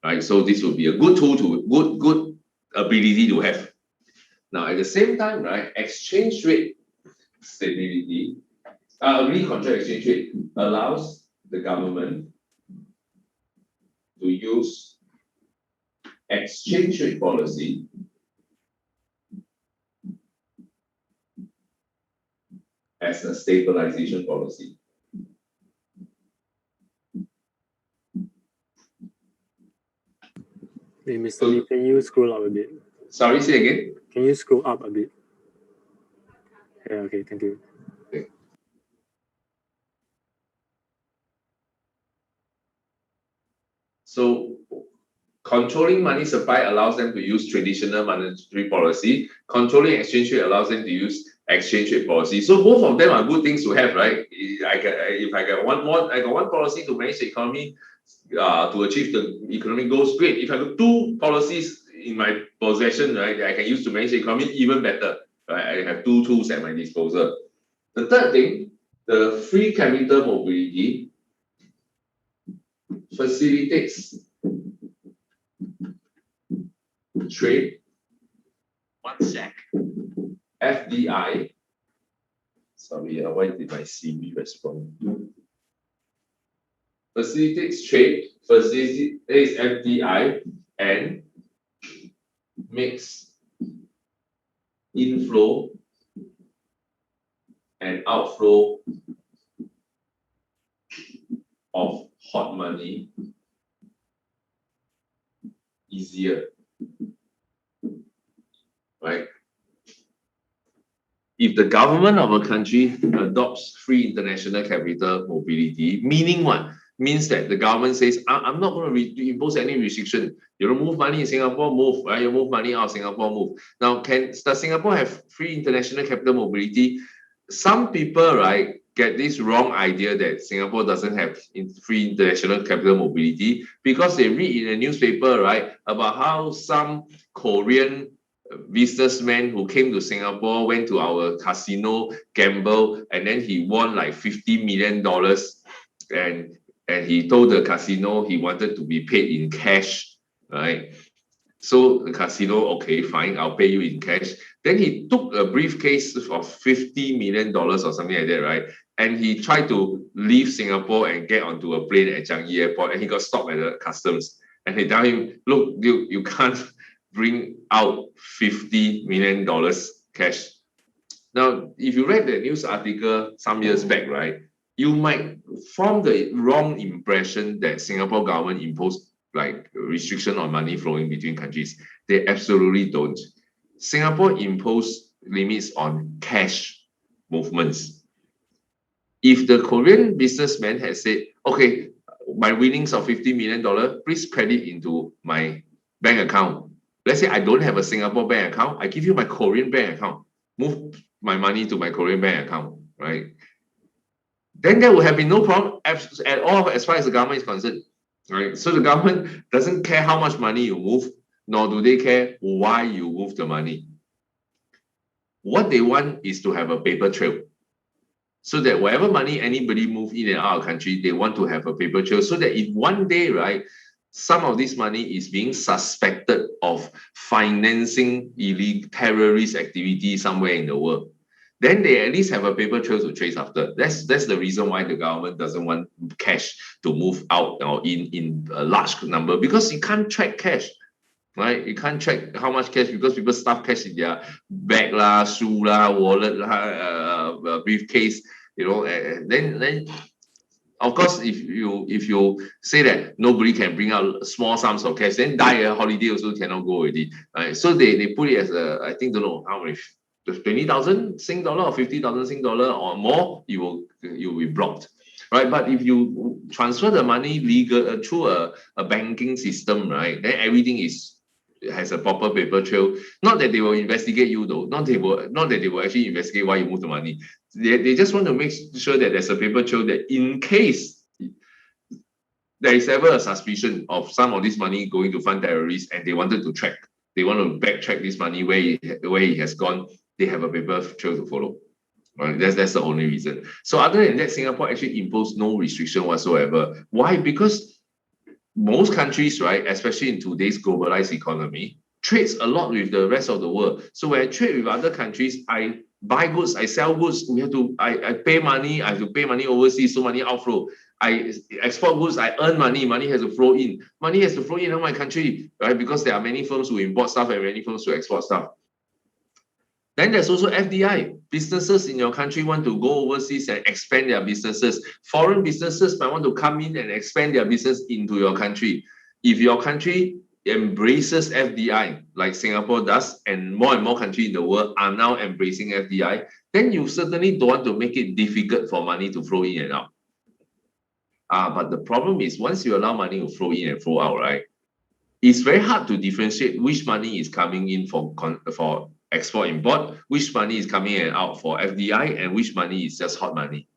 Right? So this will be a good tool to good ability to have. Now at the same time, right, exchange rate stability, ability to control exchange rate allows the government to use exchange rate policy as a stabilization policy. Hey, Mr. Lee, can you scroll up a bit? Sorry, say again? Can you scroll up a bit? Yeah, okay, thank you. Okay. So controlling money supply allows them to use traditional monetary policy. Controlling exchange rate allows them to use exchange rate policy. So both of them are good things to have, right? If I got one policy to manage the economy, to achieve the economic goals, great. If I got two policies in my possession, right, I can use to manage the economy, even better. Right? I have two tools at my disposal. The third thing, the free capital mobility facilitates trade. One sec. FDI. Sorry, why did my CV respond? Facilitates trade, facilitates FDI, and makes inflow and outflow of hot money easier. Right? If the government of a country adopts free international capital mobility, meaning what? Means that the government says, I'm not going to impose any restriction. You don't move money in Singapore, move. Right? You move money out of Singapore, move. Now, does Singapore have free international capital mobility? Some people, right, get this wrong idea that Singapore doesn't have free international capital mobility because they read in a newspaper, right, about how some Korean businessman who came to Singapore, went to our casino, gamble, and then he won like $50 million, and he told the casino he wanted to be paid in cash, right? So the casino, okay, fine, I'll pay you in cash. Then he took a briefcase of $50 million or something like that, right? And he tried to leave Singapore and get onto a plane at Changi Airport, and he got stopped at the customs. And they tell him, look, dude, you can't bring out $50 million cash. Now, if you read the news article some years back, right, you might form the wrong impression that Singapore government imposed like restriction on money flowing between countries. They absolutely don't. Singapore imposed limits on cash movements. If the Korean businessman had said, okay, my winnings of $50 million, please credit into my bank account, Let's say I don't have a Singapore bank account, I give you my Korean bank account, move my money to my Korean bank account, right? Then there will have been no problem at all as far as the government is concerned, right? So the government doesn't care how much money you move, nor do they care why you move the money. What they want is to have a paper trail, so that whatever money anybody move in and out of country, they want to have a paper trail, so that if one day, right, some of this money is being suspected of financing illegal terrorist activity somewhere in the world, then they at least have a paper trail to trace after. That's the reason why the government doesn't want cash to move out or in a large number, because you can't track cash, right? You can't track how much cash, because people stuff cash in their bag lah, shoe lah, wallet lah, briefcase, you know. Then of course, if you say that nobody can bring out small sums of cash, then die a holiday also cannot go already, right? So they put it as a, I think, don't know how much, 20,000 Sing dollar or 50,000 Sing dollar or more, you will be blocked, right? But if you transfer the money legal through a banking system, right, then everything has a proper paper trail. Not that they will investigate you though, not that they will actually investigate why you move the money. They just want to make sure that there's a paper trail, that in case there is ever a suspicion of some of this money going to fund terrorists and they wanted to track, they want to backtrack this money where it has gone, they have a paper trail to follow. Right? That's the only reason. So other than that, Singapore actually imposed no restriction whatsoever. Why? Because most countries, right, especially in today's globalized economy, trades a lot with the rest of the world. So when I trade with other countries, I buy goods, I sell goods, I pay money, I have to pay money overseas, so money outflow. I export goods, I earn money, money has to flow in. Money has to flow in my country, right? Because there are many firms who import stuff and many firms who export stuff. Then there's also FDI. Businesses in your country want to go overseas and expand their businesses. Foreign businesses might want to come in and expand their business into your country. If your country embraces FDI, like Singapore does, and more countries in the world are now embracing FDI, then you certainly don't want to make it difficult for money to flow in and out. But the problem is, once you allow money to flow in and flow out, right, it's very hard to differentiate which money is coming in for export import, which money is coming in and out for FDI, and which money is just hot money.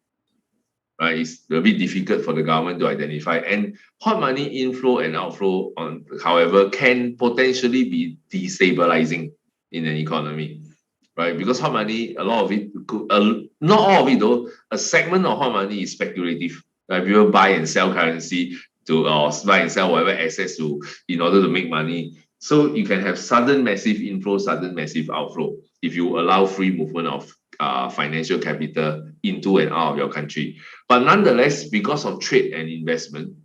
Right? It's a bit difficult for the government to identify. And hot money inflow and outflow, however, can potentially be destabilizing in an economy. Right? Because hot money, a lot of it, not all of it though, a segment of hot money is speculative. Right? People buy and sell currency or buy and sell whatever assets in order to make money. So you can have sudden massive inflow, sudden massive outflow if you allow free movement of financial capital into and out of your country. But nonetheless, because of trade and investment,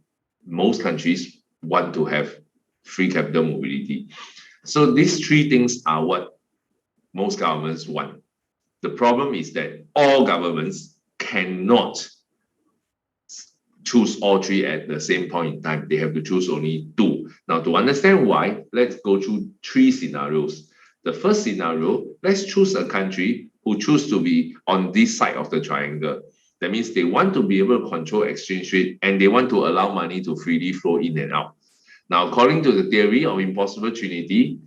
most countries want to have free capital mobility. So these three things are what most governments want. The problem is that all governments cannot choose all three at the same point in time. They have to choose only two. Now, to understand why, let's go through three scenarios. The first scenario, let's choose a country who choose to be on this side of the triangle. That means they want to be able to control exchange rate and they want to allow money to freely flow in and out. Now, according to the theory of impossible trinity,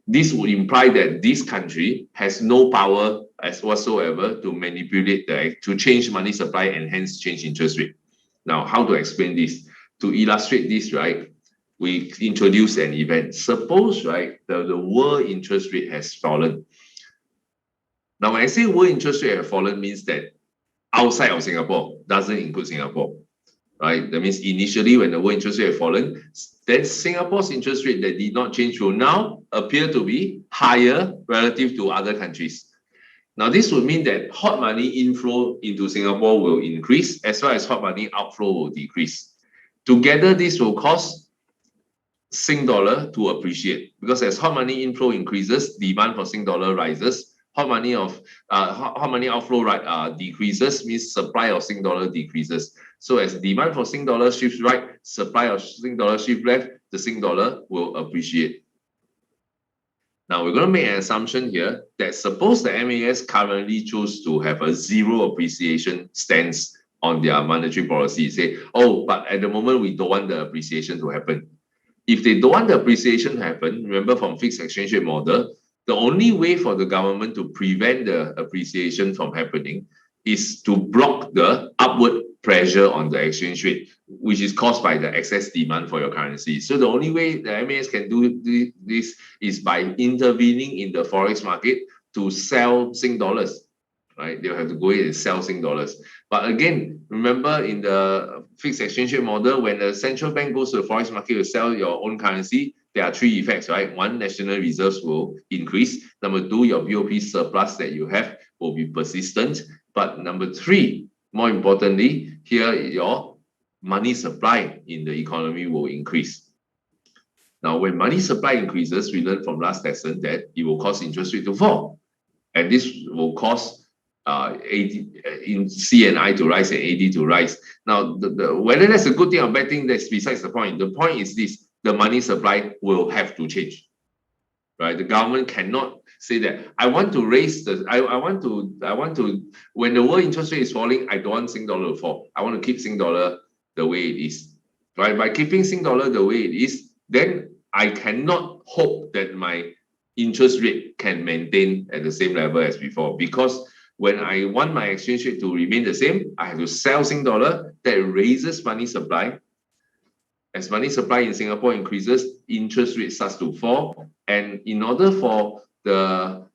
this would imply that this country has no power as whatsoever to manipulate, to change money supply and hence change interest rate. Now, how to explain this? To illustrate this, right, we introduce an event. Suppose, right, the world interest rate has fallen. Now, when I say world interest rate has fallen, means that outside of Singapore, doesn't include Singapore, right? That means initially when the world interest rate has fallen, then Singapore's interest rate that did not change will now appear to be higher relative to other countries. Now, this would mean that hot money inflow into Singapore will increase as well as hot money outflow will decrease. Together, this will cause Sing dollar to appreciate, because as hot money inflow increases, demand for Sing dollar rises. Hot money outflow decreases, means supply of Sing dollar decreases. So as demand for Sing dollar shifts right, supply of Sing dollar shifts left, the Sing dollar will appreciate. Now we're going to make an assumption here that suppose the MAS currently choose to have a zero appreciation stance on their monetary policy. Say, oh, but at the moment we don't want the appreciation to happen. If they don't want the appreciation to happen, remember from fixed exchange rate model, the only way for the government to prevent the appreciation from happening is to block the upward pressure on the exchange rate, which is caused by the excess demand for your currency. So the only way the MAS can do this is by intervening in the forex market to sell Sing dollars, right? They'll have to go in and sell Sing dollars. But again, remember in the fixed exchange rate model, when the central bank goes to the forex market to sell your own currency, there are three effects, right? One, national reserves will increase. Number two, your BOP surplus that you have will be persistent. But number three, more importantly, here your money supply in the economy will increase. Now, when money supply increases, we learned from last lesson that it will cause interest rate to fall. And this will cause AD in CNI to rise and AD to rise. Now, whether that's a good thing or bad thing, that's besides the point. The point is this: the money supply will have to change, right? The government cannot say that I want to raise the I want to when the world interest rate is falling, I don't want Sing dollar to fall. I want to keep Sing dollar the way it is, right? By keeping Sing dollar the way it is, then I cannot hope that my interest rate can maintain at the same level as before, because when I want my exchange rate to remain the same, I have to sell Sing dollar. That raises money supply. As money supply in Singapore increases, interest rate starts to fall. And in order for the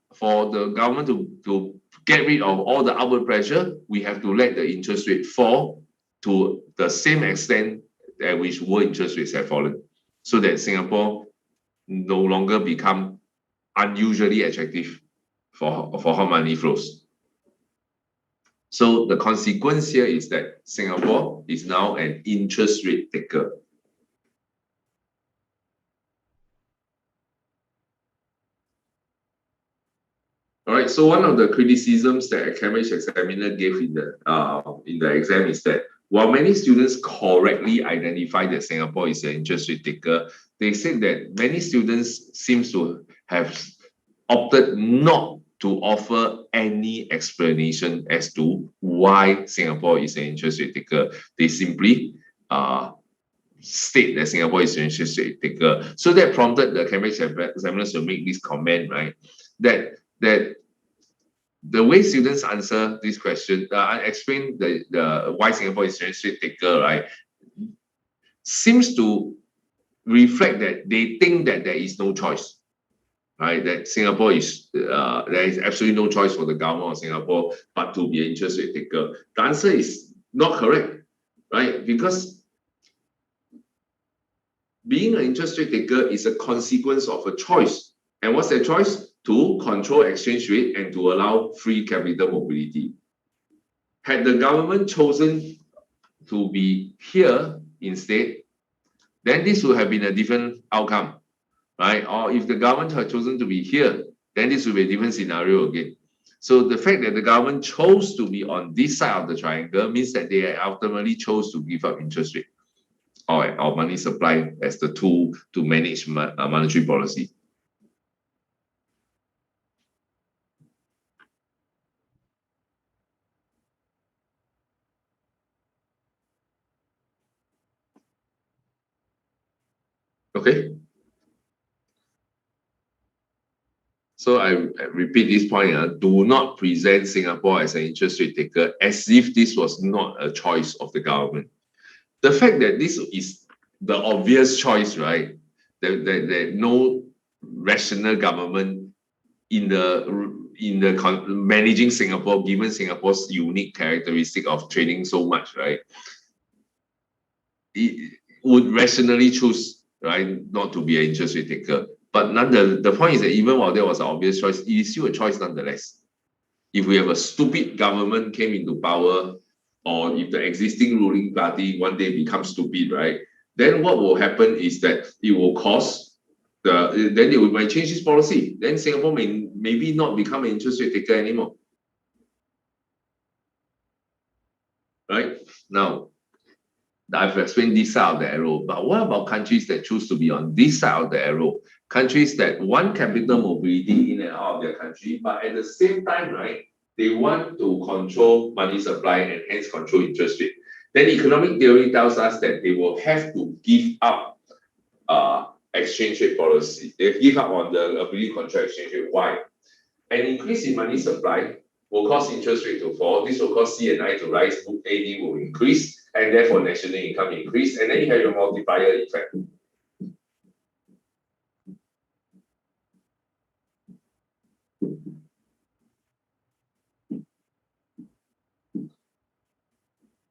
government to get rid of all the upward pressure, we have to let the interest rate fall to the same extent at which world interest rates have fallen, so that Singapore no longer become unusually attractive for hot money flows. So the consequence here is that Singapore is now an interest rate taker. All right, so one of the criticisms that a Cambridge examiner gave in the exam is that while many students correctly identify that Singapore is an interest rate taker, they said that many students seems to have opted not to offer any explanation as to why Singapore is an interest rate taker. They simply state that Singapore is an interest rate taker. So that prompted the Cambridge examiners to make this comment, right? That the way students answer this question, explain the why Singapore is an interest rate taker, right, seems to reflect that they think that there is no choice, right? That Singapore is there is absolutely no choice for the government of Singapore but to be an interest rate taker. The answer is not correct, right? Because being an interest rate taker is a consequence of a choice. And what's that choice? To control exchange rate and to allow free capital mobility. Had the government chosen to be here instead, then this would have been a different outcome, right? Or if the government had chosen to be here, then this would be a different scenario again. So the fact that the government chose to be on this side of the triangle means that they ultimately chose to give up interest rate or money supply as the tool to manage monetary policy. Okay. So I repeat this point, do not present Singapore as an interest rate taker as if this was not a choice of the government. The fact that this is the obvious choice, right? That no rational government in the managing Singapore, given Singapore's unique characteristic of trading so much, right, it would rationally choose, right, not to be an interest rate taker. But the point is that even while there was an obvious choice, it is still a choice nonetheless. If we have a stupid government came into power, or if the existing ruling party one day becomes stupid, right, then what will happen is that it will cause then they might change this policy. Then Singapore may maybe not become an interest rate taker anymore. Right? Now, I've explained this side of the arrow, but what about countries that choose to be on this side of the arrow? Countries that want capital mobility in and out of their country, but at the same time, right, they want to control money supply and hence control interest rate. Then economic theory tells us that they will have to give up exchange rate policy. They give up on the ability to control exchange rate. Why? An increase in money supply will cause interest rate to fall. This will cause CNI to rise, AD will increase, and therefore national income increase, and then you have your multiplier effect.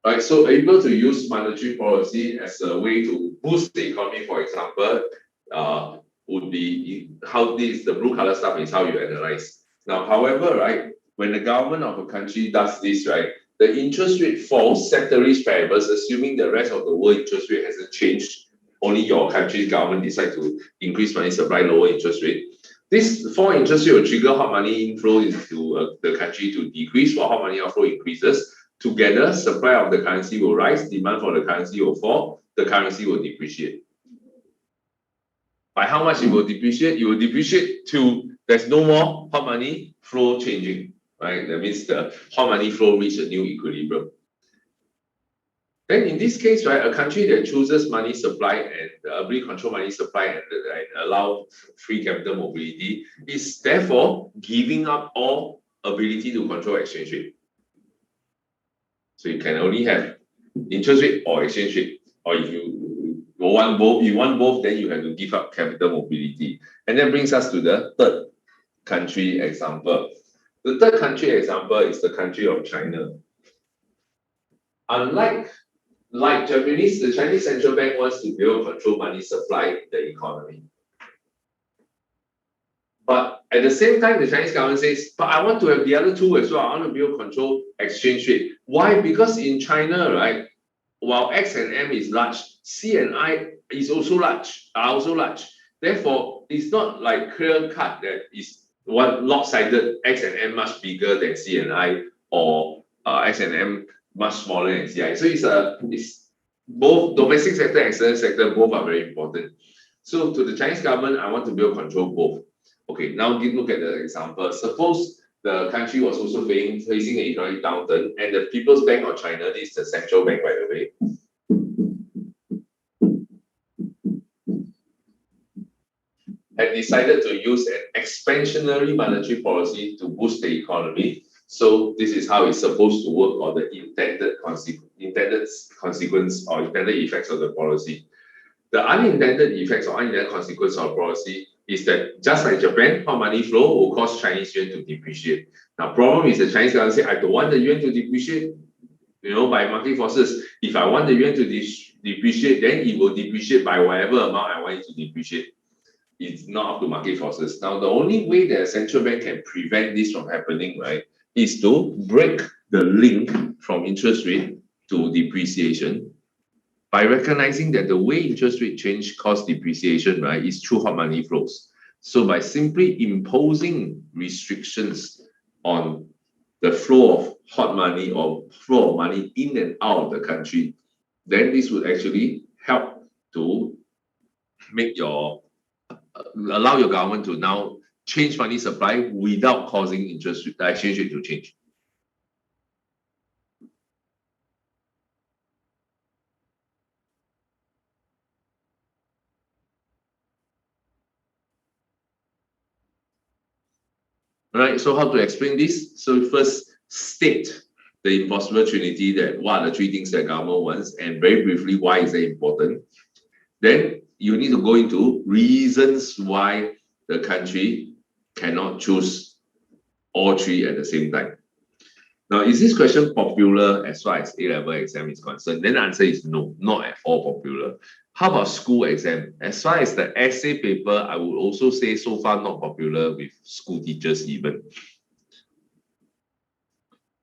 Right, so able to use monetary policy as a way to boost the economy, for example, would be how this, the blue color stuff is how you analyze. Now, however, right, when the government of a country does this, right, the interest rate falls, ceteris paribus, assuming the rest of the world interest rate hasn't changed, only your country's government decide to increase money supply, lower interest rate. This fall interest rate will trigger hot money inflow into the country to decrease, while hot money outflow increases. Together, supply of the currency will rise, demand for the currency will fall, the currency will depreciate. By how much it will depreciate? It will depreciate till there's no more hot money flow changing, right? That means the hot money flow reach a new equilibrium. Then in this case, right, a country that chooses money supply and ability to control money supply and allow free capital mobility is therefore giving up all ability to control exchange rate. So you can only have interest rate or exchange rate, or if you want both, then you have to give up capital mobility. And that brings us to the third country example. The third country example is the country of China. Unlike the Chinese central bank wants to be able to control money supply in the economy. But at the same time, the Chinese government says, but I want to have the other two as well. I want to be able to control exchange rate. Why? Because in China, right, while X and M is large, C and I is also large, are also large. Therefore, it's not like clear cut that is one lopsided X and M much bigger than C and I, or X and M much smaller than CI. So it's both domestic sector and external sector, both are very important. So to the Chinese government, I want to be able to control both. Okay, now look at the example. Suppose the country was also facing an economic downturn, and the People's Bank of China, this is the central bank, by the way, had decided to use an expansionary monetary policy to boost the economy. So this is how it's supposed to work, or the intended consequence or intended effects of the policy. The unintended effects or unintended consequence of the policy is that just like Japan, hot money flow will cause Chinese yuan to depreciate. Now, problem is the Chinese government say, I don't want the yuan to depreciate, by market forces. If I want the yuan to depreciate, then it will depreciate by whatever amount I want it to depreciate. It's not up to market forces. Now, the only way that a central bank can prevent this from happening, right, is to break the link from interest rate to depreciation by recognizing that the way interest rate change cause depreciation, right, is through hot money flows. So by simply imposing restrictions on the flow of hot money or flow of money in and out of the country, then this would actually help to make allow your government to now change money supply without causing exchange rate to change. Right, so how to explain this? So first, state the impossible trinity, that what are the three things that government wants, and very briefly, why is that important? Then you need to go into reasons why the country cannot choose all three at the same time. Now, is this question popular as far as A-level exam is concerned? Then the answer is no, not at all popular. How about school exam? As far as the essay paper, I would also say so far not popular with school teachers even.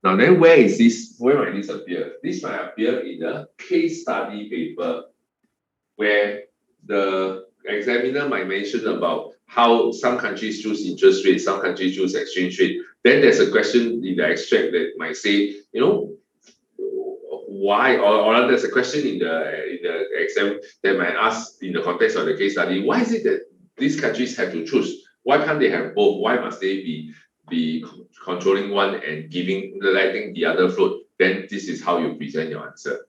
Now then, where might this appear? This might appear in a case study paper where the examiner might mention about how some countries choose interest rate, some countries choose exchange rate. Then there's a question in the extract that might say, why, or there's a question in the exam that might ask in the context of the case study, why is it that these countries have to choose? Why can't they have both? Why must they be controlling one and letting the other float? Then this is how you present your answer.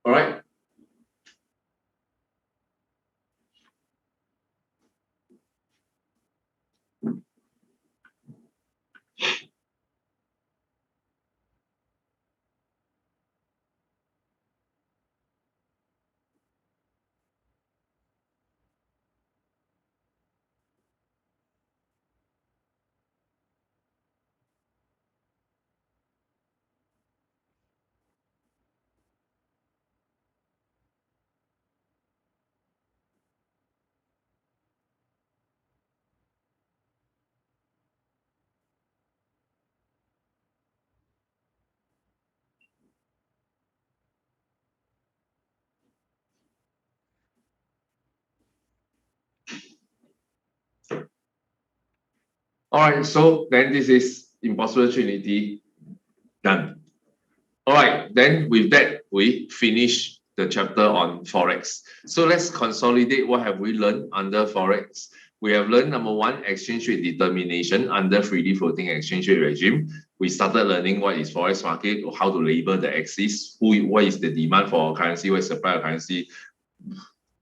All right. All right, so then this is impossible trinity done. All right, then with that, we finish the chapter on Forex. So let's consolidate what have we learned under Forex. We have learned number one, exchange rate determination under freely floating exchange rate regime. We started learning what is Forex market, how to label the axis, what is the demand for a currency, what is supply of currency,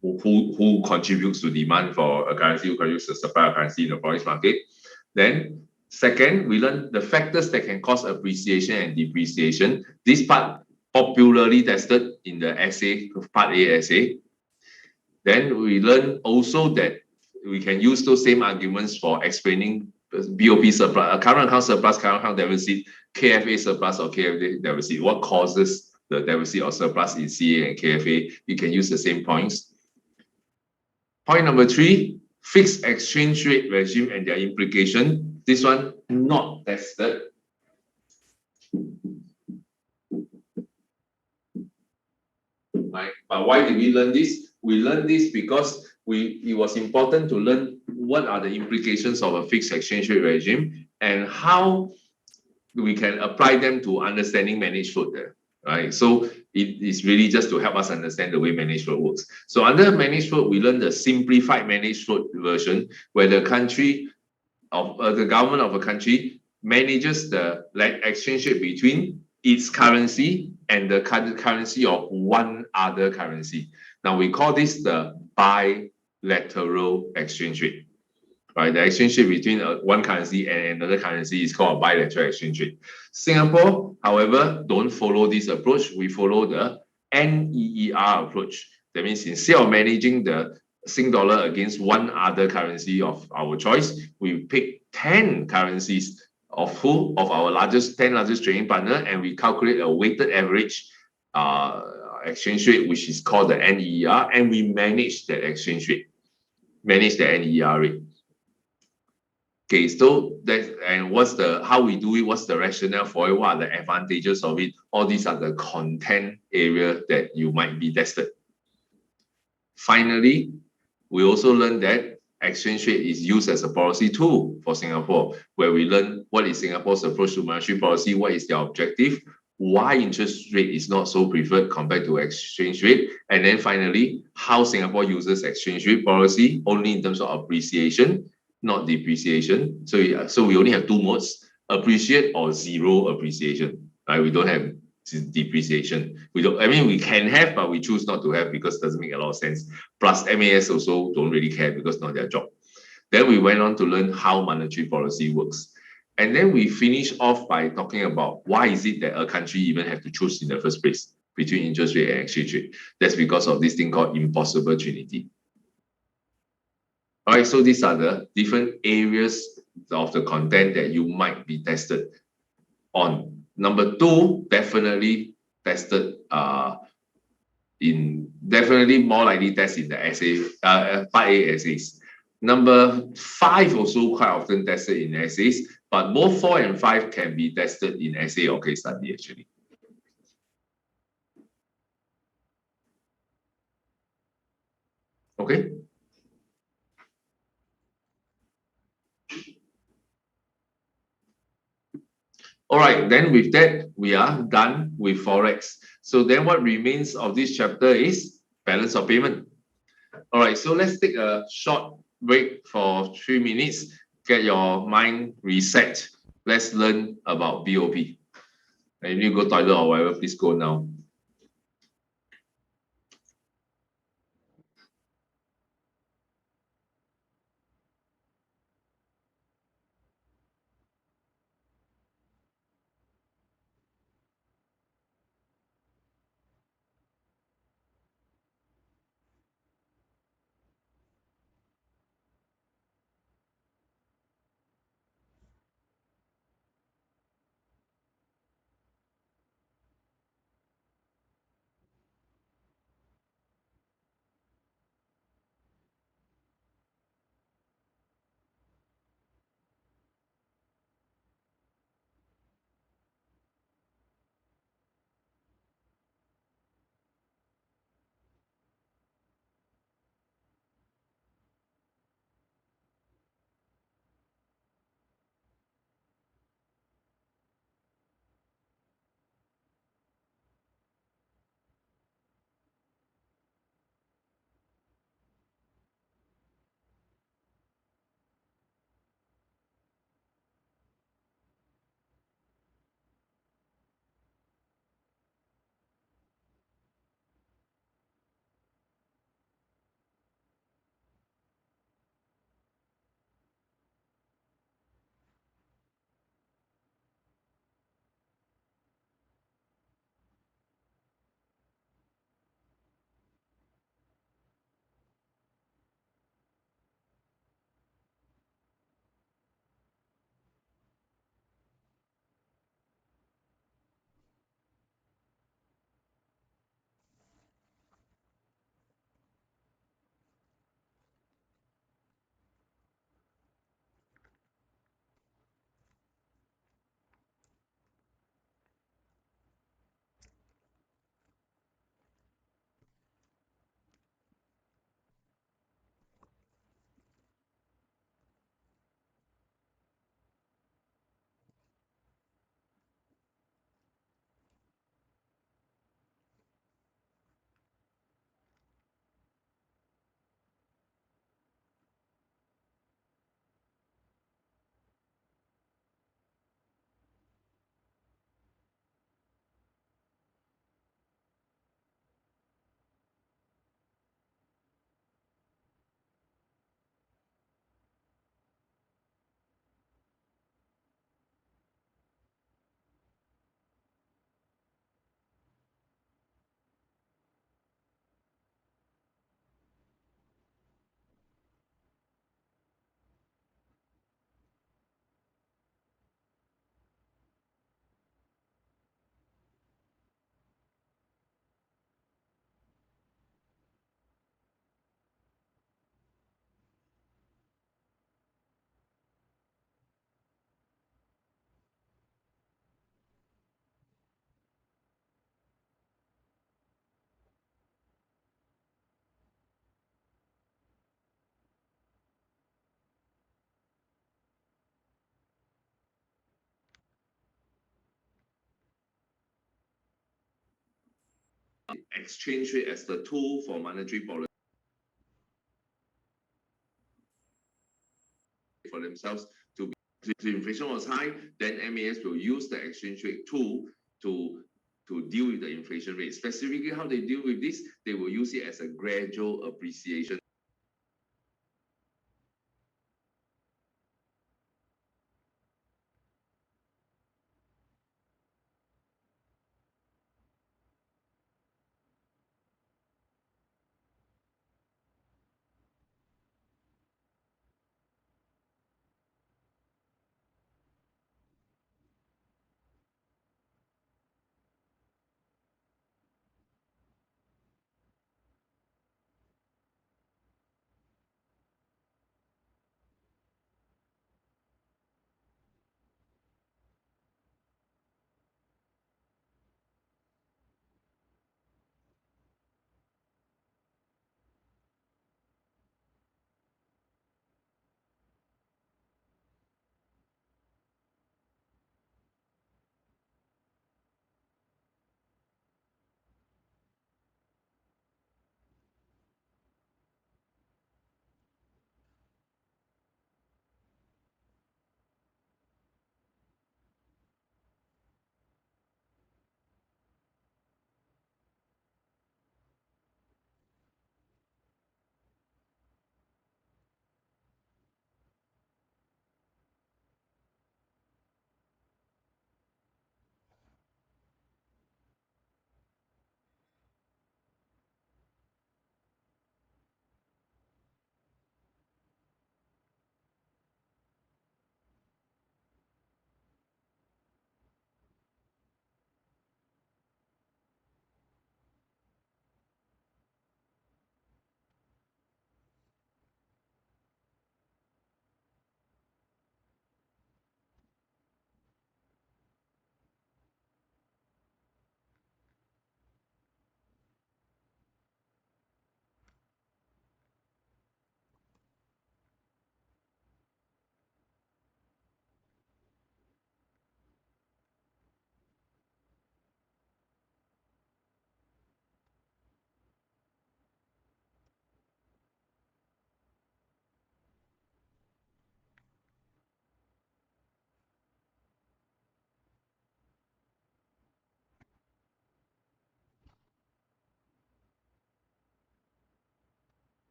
who contributes to demand for a currency, who contributes to supply of currency in the Forex market. Then second, we learn the factors that can cause appreciation and depreciation. This part popularly tested in the essay, part A essay. Then we learn also that we can use those same arguments for explaining BOP surplus, current account surplus, current account deficit, KFA surplus or KFA deficit. What causes the deficit or surplus in CA and KFA? You can use the same points. Point number three, fixed exchange rate regime and their implication. This one not tested. Right? But why did we learn this? We learned this because it was important to learn what are the implications of a fixed exchange rate regime and how we can apply them to understanding managed float there. Right? So it is really just to help us understand the way managed float works. So under managed float, we learned the simplified managed float version where the country of the government of a country manages the exchange rate between its currency and the currency of one other currency. Now we call this the bilateral exchange rate. Right, the exchange rate between one currency and another currency is called a bilateral exchange rate. Singapore, however, don't follow this approach. We follow the NEER approach. That means instead of managing the Sing dollar against one other currency of our choice, we pick 10 currencies of our 10 largest trading partner, and we calculate a weighted average exchange rate, which is called the NEER, and we manage that exchange rate, manage the NEER rate. Okay, so that and how we do it, what's the rationale for it, what are the advantages of it? All these are the content area that you might be tested. Finally, we also learned that exchange rate is used as a policy tool for Singapore, where we learn what is Singapore's approach to monetary policy, what is their objective, why interest rate is not so preferred compared to exchange rate, and then finally, how Singapore uses exchange rate policy only in terms of appreciation, not depreciation. So we only have two modes, appreciate or zero appreciation. Right? We don't have depreciation. We can have, but we choose not to have because it doesn't make a lot of sense. Plus MAS also don't really care because not their job. Then we went on to learn how monetary policy works. And then we finish off by talking about why is it that a country even have to choose in the first place between interest rate and exchange rate. That's because of this thing called impossible trinity. All right, so these are the different areas of the content that you might be tested on. Number two, definitely tested definitely more likely test in the essay, part A essays. Number 5 also quite often tested in essays, but both 4 and 5 can be tested in essay or case study actually. Okay. All right, then with that, we are done with Forex. So then what remains of this chapter is balance of payment. All right, so let's take a short break for 3 minutes, get your mind reset. Let's learn about BOP. And if you go toilet or whatever, please go now. exchange rate as the tool for monetary policy for themselves to be. If inflation was high, then MAS will use the exchange rate tool to deal with the inflation rate. Specifically, how they deal with this, they will use it as a gradual appreciation.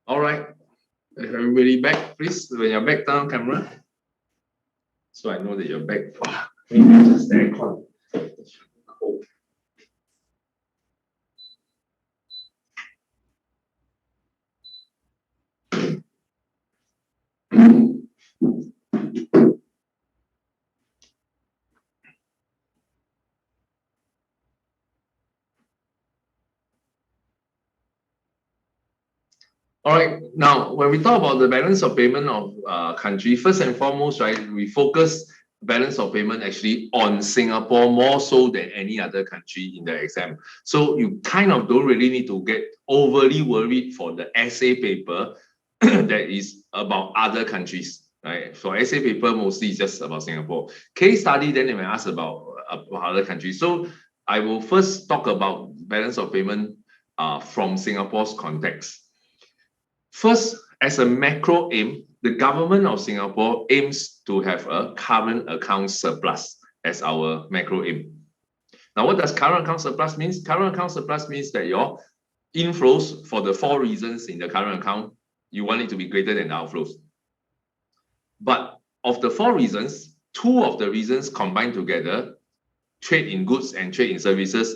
All right, everybody back, please. When you're back, turn on camera. So I know that you're back. Maybe just the aircon. All right, now when we talk about the balance of payment of country, first and foremost, right, we focus balance of payment actually on Singapore more so than any other country in the exam. So you kind of don't really need to get overly worried for the essay paper that is about other countries, right? For essay paper, mostly it's just about Singapore. Case study, then they may ask about other countries. So I will first talk about balance of payment from Singapore's context. First, as a macro aim, the government of Singapore aims to have a current account surplus as our macro aim. Now, what does current account surplus mean? Current account surplus means that your inflows for the 4 reasons in the current account, you want it to be greater than the outflows. But of the 4 reasons, 2 of the reasons combined together, trade in goods and trade in services,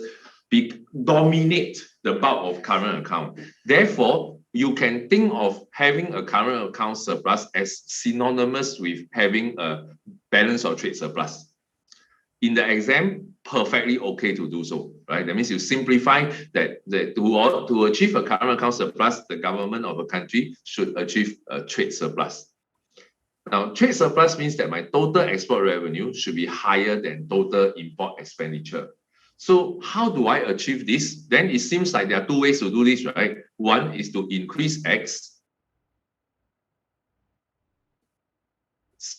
dominate the bulk of current account. Therefore, you can think of having a current account surplus as synonymous with having a balance of trade surplus. In the exam, perfectly okay to do so, right? That means you simplify that to achieve a current account surplus, the government of a country should achieve a trade surplus. Now, trade surplus means that my total export revenue should be higher than total import expenditure. So how do I achieve this? Then it seems like there are two ways to do this, right? One is to increase X.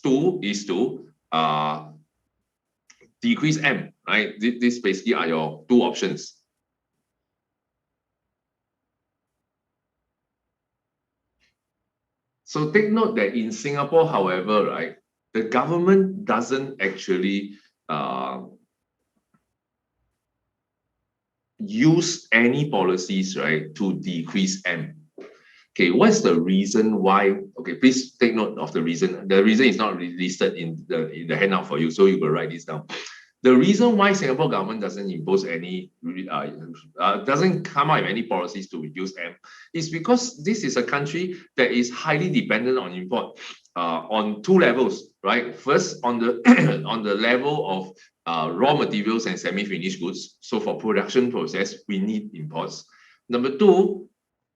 Two is to decrease M, right? This basically are your two options. So take note that in Singapore, however, right, the government doesn't actually use any policies, right, to decrease M. Okay, what's the reason why? Okay, please take note of the reason. The reason is not listed in the handout for you, so you will write this down. The reason why Singapore government doesn't impose any, doesn't come out with any policies to reduce M is because this is a country that is highly dependent on import on two levels, right? First, on the on the level of raw materials and semi-finished goods. So for production process, we need imports. Number two,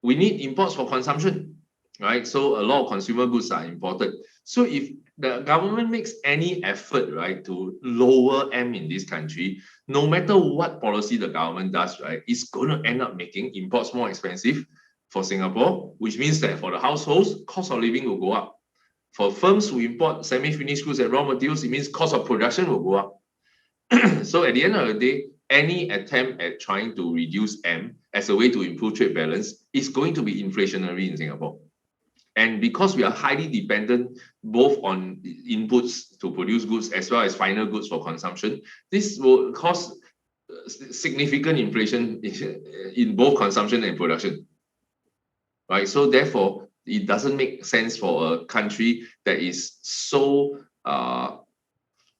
we need imports for consumption, right? So a lot of consumer goods are imported. So if the government makes any effort, right, to lower M in this country, no matter what policy the government does, right, it's going to end up making imports more expensive for Singapore, which means that for the households, cost of living will go up. For firms who import semi-finished goods and raw materials, it means cost of production will go up. So at the end of the day, any attempt at trying to reduce M as a way to improve trade balance is going to be inflationary in Singapore. And because we are highly dependent both on inputs to produce goods as well as final goods for consumption, this will cause significant inflation in both consumption and production. Right? So therefore, it doesn't make sense for a country that is so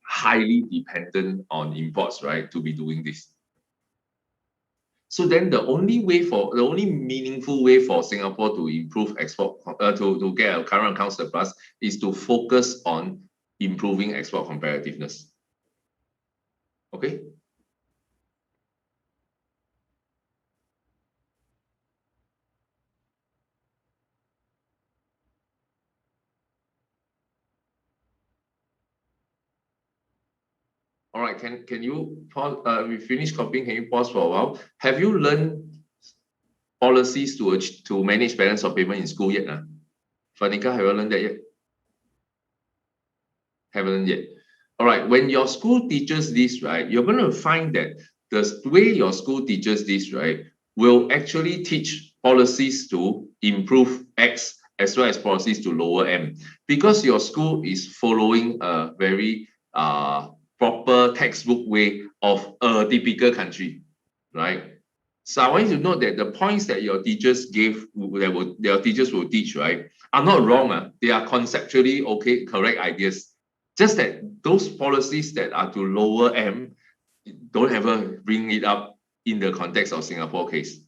highly dependent on imports, right, to be doing this. So then the only meaningful way for Singapore to improve export, to get a current account surplus is to focus on improving export competitiveness. Okay. All right, can you pause? We finished copying. Can you pause for a while? Have you learned policies to manage balance of payment in school yet? Fanika, have you learned that yet? Haven't learned yet. All right, when your school teaches this, right, you're going to find that the way your school teaches this, right, will actually teach policies to improve X as well as policies to lower M, because your school is following a very proper textbook way of a typical country, right? So I want you to note that the points that your teachers gave, that their teachers will teach, right, are not wrong. They are conceptually okay, correct ideas. Just that those policies that are to lower M don't ever bring it up in the context of Singapore case,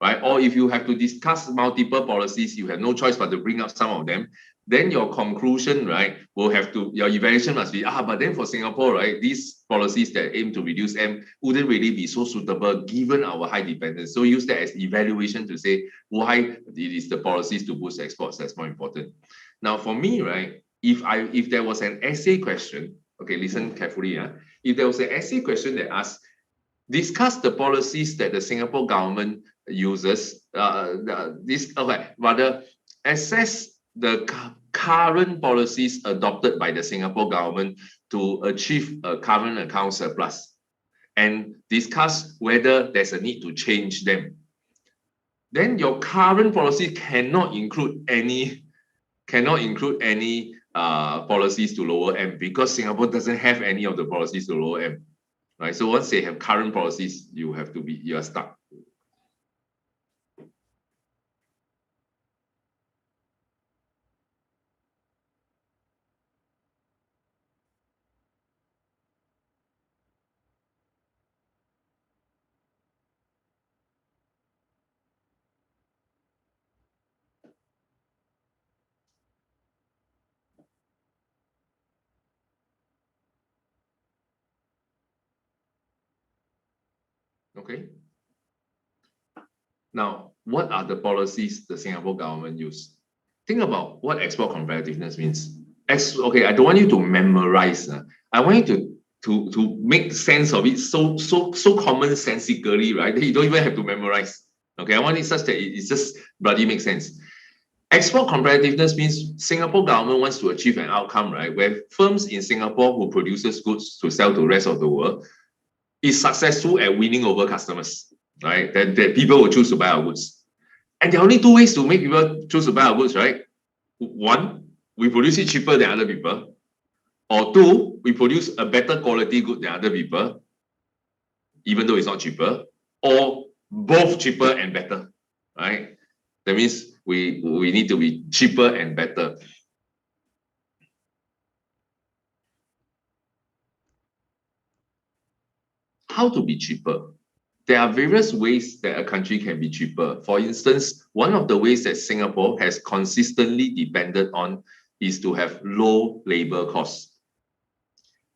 right? Or if you have to discuss multiple policies, you have no choice but to bring up some of them. Then your conclusion, right, your evaluation must be, but then for Singapore, right, these policies that aim to reduce M wouldn't really be so suitable given our high dependence. So use that as evaluation to say why it is the policies to boost exports that's more important. Now, for me, right, if there was an essay question, okay, listen carefully. If there was an essay question that asks, discuss the policies that the Singapore government uses, rather assess the current policies adopted by the Singapore government to achieve a current account surplus, and discuss whether there's a need to change them. Then your current policy cannot include any policies to lower M, because Singapore doesn't have any of the policies to lower M. Right? So once they have current policies, you are stuck. Okay. Now, what are the policies the Singapore government use? Think about what export competitiveness means. Okay, I don't want you to memorize. I want you to make sense of it so commonsensically, right? That you don't even have to memorize. Okay, I want it such that it just bloody makes sense. Export competitiveness means Singapore government wants to achieve an outcome, right, where firms in Singapore who produces goods to sell to the rest of the world is successful at winning over customers, right? That people will choose to buy our goods. And there are only two ways to make people choose to buy our goods, right? One, we produce it cheaper than other people. Or two, we produce a better quality good than other people, even though it's not cheaper. Or both cheaper and better, right? That means we need to be cheaper and better. How to be cheaper? There are various ways that a country can be cheaper. For instance, one of the ways that Singapore has consistently depended on is to have low labor costs.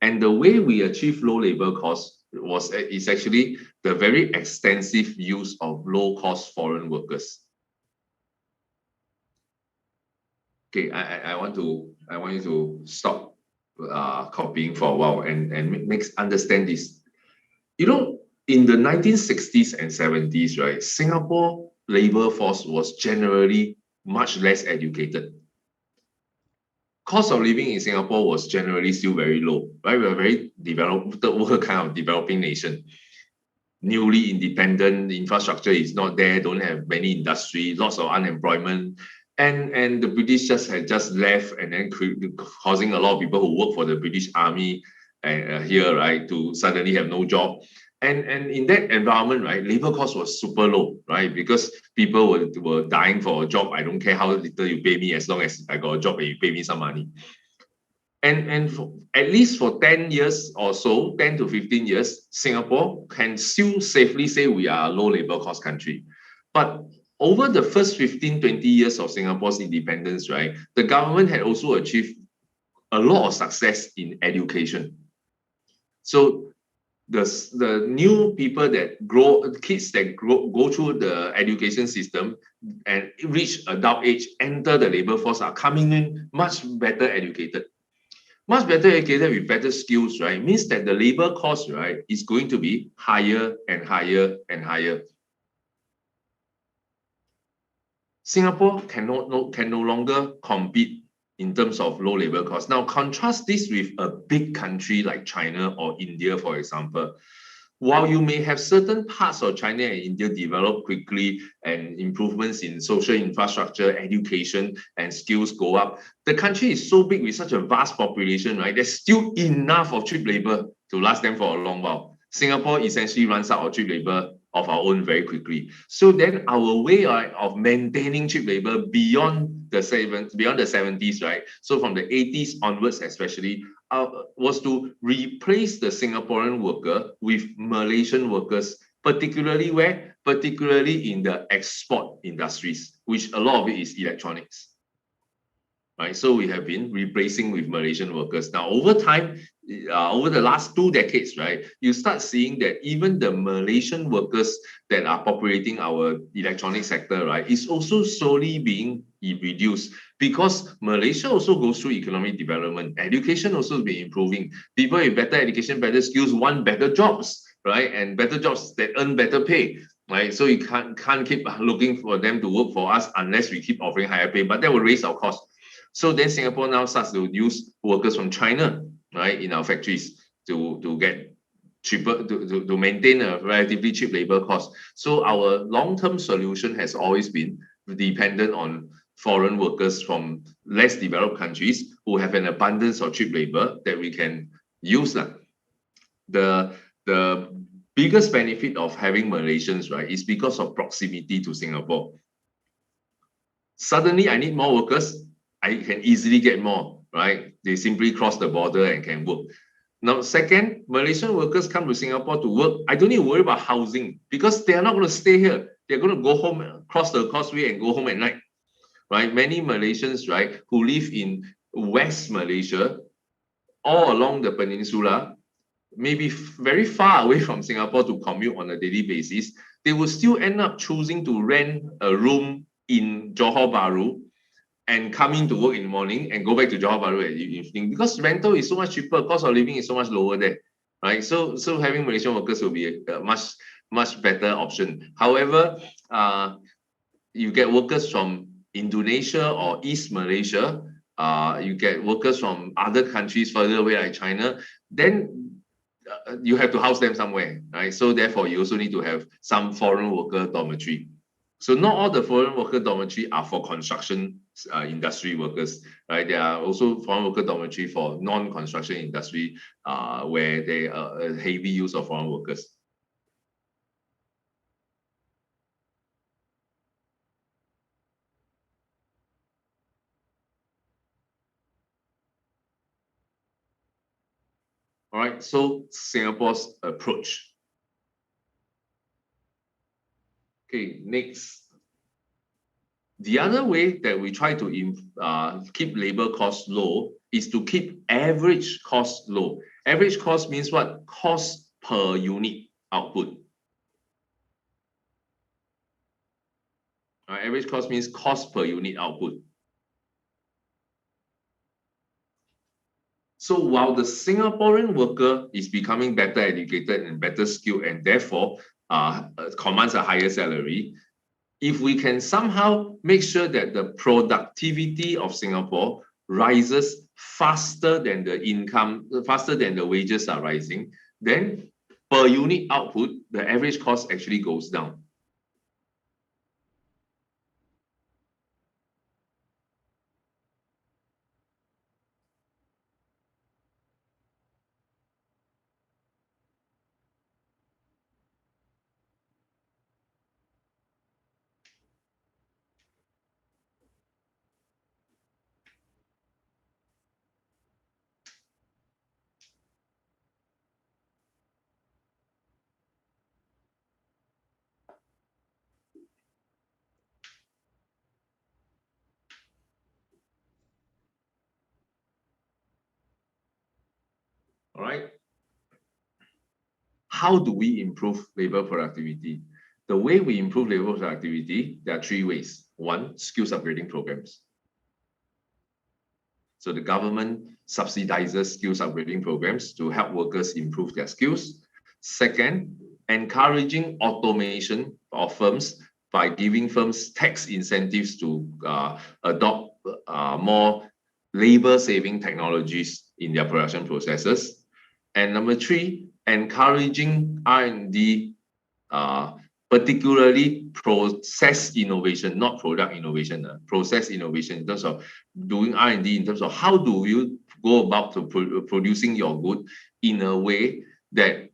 And the way we achieve low labor costs is actually the very extensive use of low-cost foreign workers. Okay, I want you to stop copying for a while and understand this. You know, in the 1960s and 70s, right, Singapore labor force was generally much less educated. Cost of living in Singapore was generally still very low, right? We're a very developed world kind of developing nation. Newly independent, infrastructure is not there, don't have many industry, lots of unemployment. And the British had just left and then causing a lot of people who work for the British Army here, right, to suddenly have no job. And in that environment, right, labor cost was super low, right? Because people were dying for a job. I don't care how little you pay me, as long as I got a job and you pay me some money. And at least for 10 years or so, 10 to 15 years, Singapore can still safely say we are a low labor cost country. But over the first 15, 20 years of Singapore's independence, right, the government had also achieved a lot of success in education. So the new people that kids that go through the education system and reach adult age, enter the labor force, are coming in much better educated. Much better educated with better skills, right, means that the labor cost, right, is going to be higher and higher and higher. Singapore can no longer compete in terms of low labor costs. Now, contrast this with a big country like China or India, for example. While you may have certain parts of China and India develop quickly and improvements in social infrastructure, education, and skills go up, the country is so big with such a vast population, right? There's still enough of cheap labor to last them for a long while. Singapore essentially runs out of cheap labor of our own very quickly. So then our way of maintaining cheap labor beyond the 70s, right? So from the 80s onwards especially, was to replace the Singaporean worker with Malaysian workers, particularly where? Particularly in the export industries, which a lot of it is electronics. Right, so we have been replacing with Malaysian workers. Now, over time, over the last 2 decades, right, you start seeing that even the Malaysian workers that are populating our electronic sector, right, is also slowly being reduced because Malaysia also goes through economic development. Education also has been improving. People with better education, better skills want better jobs, right, and better jobs that earn better pay. Right, so you can't keep looking for them to work for us unless we keep offering higher pay, but that will raise our costs. So then Singapore now starts to use workers from China, right, in our factories to get cheaper, to maintain a relatively cheap labor cost. So our long-term solution has always been dependent on foreign workers from less developed countries who have an abundance of cheap labor that we can use. The biggest benefit of having Malaysians, right, is because of proximity to Singapore. Suddenly, I need more workers. I can easily get more, right? They simply cross the border and can work. Now, second, Malaysian workers come to Singapore to work. I don't need to worry about housing because they are not going to stay here. They're going to go home, cross the causeway and go home at night, right? Many Malaysians, right, who live in West Malaysia, all along the peninsula, maybe very far away from Singapore to commute on a daily basis, they will still end up choosing to rent a room in Johor Bahru and come in to work in the morning and go back to Johor Bahru at the evening, because rental is so much cheaper, cost of living is so much lower there, right? So having Malaysian workers will be a much better option. However, you get workers from Indonesia or East Malaysia, you get workers from other countries further away like China, then you have to house them somewhere, right? So therefore, you also need to have some foreign worker dormitory. So not all the foreign worker dormitory are for construction industry workers, right? There are also foreign worker dormitory for non-construction industry, where they are a heavy use of foreign workers. All right, so Singapore's approach. Okay, next. The other way that we try to keep labor costs low is to keep average costs low. Average cost means what? Cost per unit output. Average cost means cost per unit output. So while the Singaporean worker is becoming better educated and better skilled and therefore commands a higher salary, if we can somehow make sure that the productivity of Singapore rises faster than the income, faster than the wages are rising, then per unit output, the average cost actually goes down. All right. How do we improve labor productivity? The way we improve labor productivity, there are three ways. One, skills upgrading programs. So the government subsidizes skills upgrading programs to help workers improve their skills. Second, encouraging automation of firms by giving firms tax incentives to adopt more labor-saving technologies in their production processes. And number three, encouraging R&D, particularly process innovation, not product innovation, process innovation in terms of doing R&D, in terms of how do you go about to producing your good in a way that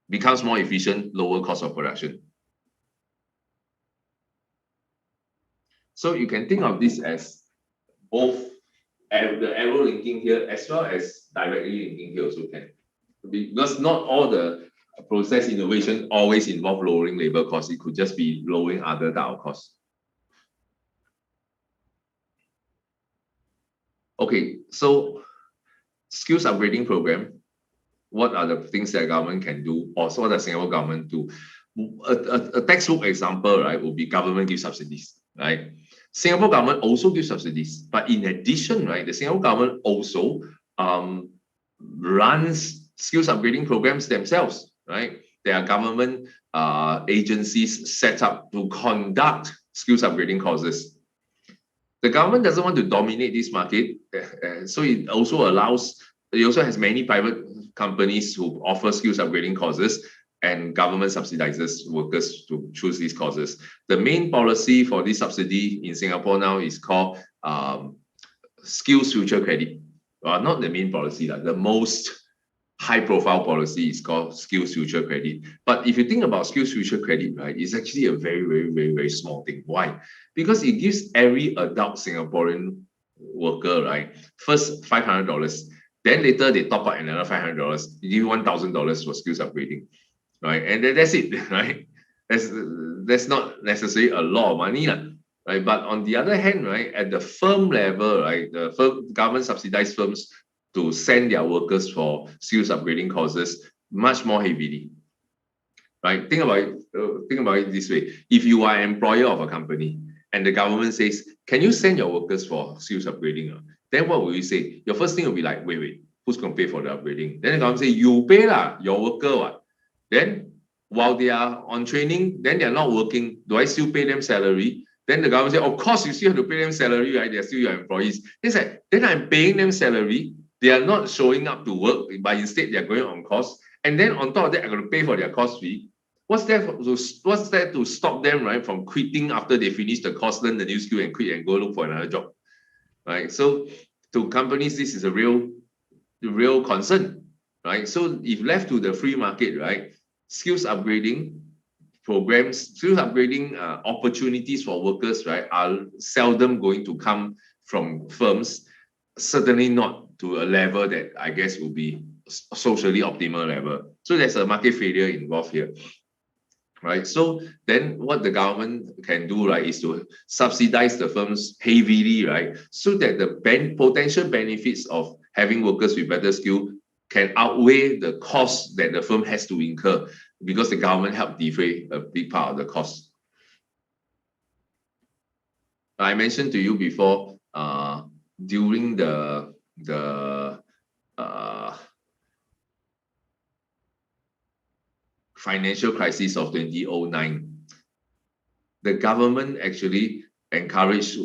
becomes more efficient, lower cost of production. So you can think of this as both the arrow linking here as well as directly linking here also can. Because not all the process innovation always involve lowering labor costs. It could just be lowering other down costs. Okay, so skills upgrading program, what are the things that government can do? Also, what does Singapore government do? A textbook example, right, would be government gives subsidies, right? Singapore government also gives subsidies, but in addition, right, the Singapore government also runs skills upgrading programs themselves, right? There are government agencies set up to conduct skills upgrading courses. The government doesn't want to dominate this market, so it also has many private companies who offer skills upgrading courses, and government subsidizes workers to choose these courses. The main policy for this subsidy in Singapore now is called Skills Future Credit. Not the main policy, the most high-profile policy is called Skills Future Credit. But if you think about Skills Future Credit, right, it's actually a very, very, very, very small thing. Why? Because it gives every adult Singaporean worker, right, first $500, then later they top up another $500. You give $1,000 for skills upgrading, right? And then that's it, right? That's not necessarily a lot of money, right? But on the other hand, right, at the firm level, right, the government subsidized firms to send their workers for skills upgrading courses, much more heavily. Right? Think about it this way. If you are an employer of a company and the government says, can you send your workers for skills upgrading? Then what will you say? Your first thing will be like, wait, who's going to pay for the upgrading? Then the government say, you pay lah, your worker what? Then while they are on training, then they are not working. Do I still pay them salary? Then the government say, of course you still have to pay them salary, right? They're still your employees. It's like, then I'm paying them salary. They are not showing up to work, but instead they're going on course. And then on top of that, I'm going to pay for their course fee. What's there to stop them, right, from quitting after they finish the course, learn the new skill, and quit and go look for another job, right? So to companies, this is a real concern, right? So if left to the free market, right, skills upgrading programs, skills upgrading opportunities for workers, right, are seldom going to come from firms. Certainly not to a level that I guess will be socially optimal level. So there's a market failure involved here. Right, so then what the government can do, right, is to subsidize the firms heavily, right, so that the potential benefits of having workers with better skill can outweigh the cost that the firm has to incur, because the government helped defray a big part of the cost. I mentioned to you before, during the financial crisis of 2009, the government actually encouraged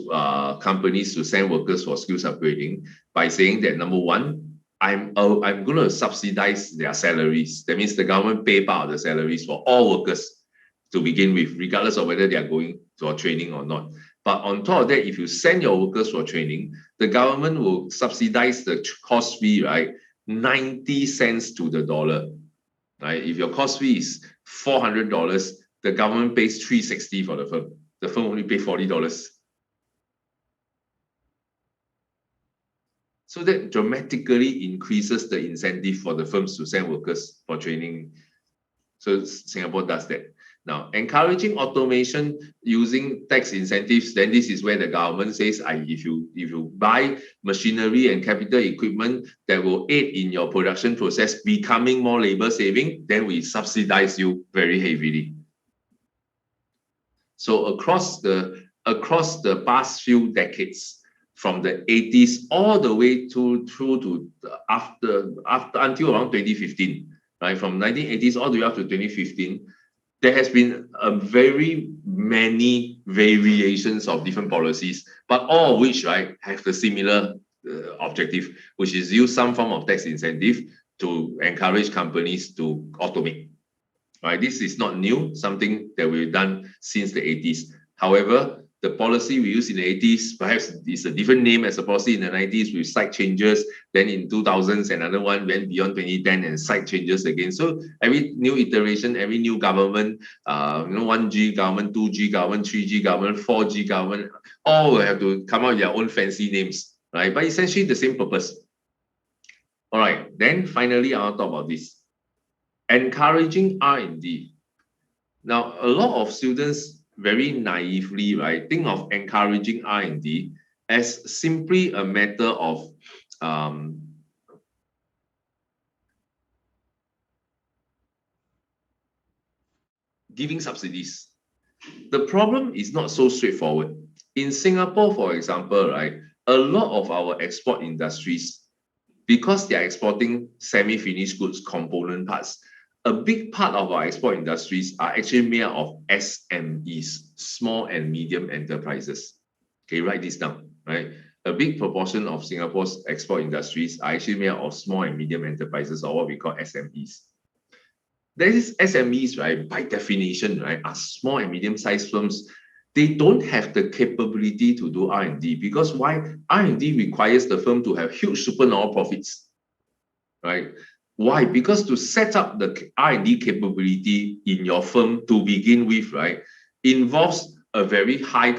companies to send workers for skills upgrading by saying that, number one, I'm going to subsidize their salaries. That means the government pay part of the salaries for all workers to begin with, regardless of whether they are going for training or not. But on top of that, if you send your workers for training, the government will subsidize the cost fee, right, 90 cents to the dollar. Right? If your cost fee is $400, the government pays $360 for the firm. The firm only pays $40. So that dramatically increases the incentive for the firms to send workers for training. So Singapore does that. Now, encouraging automation using tax incentives, then this is where the government says, if you buy machinery and capital equipment that will aid in your production process becoming more labor saving, then we subsidize you very heavily. So across the past few decades, from the 80s all the way through to after until around 2015, right? From 1980s all the way up to 2015, there has been a very many variations of different policies, but all of which, right, have the similar objective, which is use some form of tax incentive to encourage companies to automate. Right? This is not new, something that we've done since the 80s. However, the policy we used in the 80s perhaps is a different name as a policy in the 90s with slight changes. Then in 2000s, another one went beyond 2010 and slight changes again. So every new iteration, every new government, 1G government, 2G government, 3G government, 4G government, all will have to come out with their own fancy names, right? But essentially the same purpose. All right, then finally, I'll talk about this. Encouraging R&D. Now, a lot of students very naively, right, think of encouraging R&D as simply a matter of giving subsidies. The problem is not so straightforward. In Singapore, for example, right, a lot of our export industries, because they are exporting semi-finished goods, component parts, a big part of our export industries are actually made of SMEs, small and medium enterprises. Okay, write this down, right? A big proportion of Singapore's export industries are actually made of small and medium enterprises, or what we call SMEs. These SMEs, right, by definition, right, are small and medium-sized firms. They don't have the capability to do R&D, because why? R&D requires the firm to have huge supernormal profits, right? Why? Because to set up the R&D capability in your firm to begin with, right, involves a very high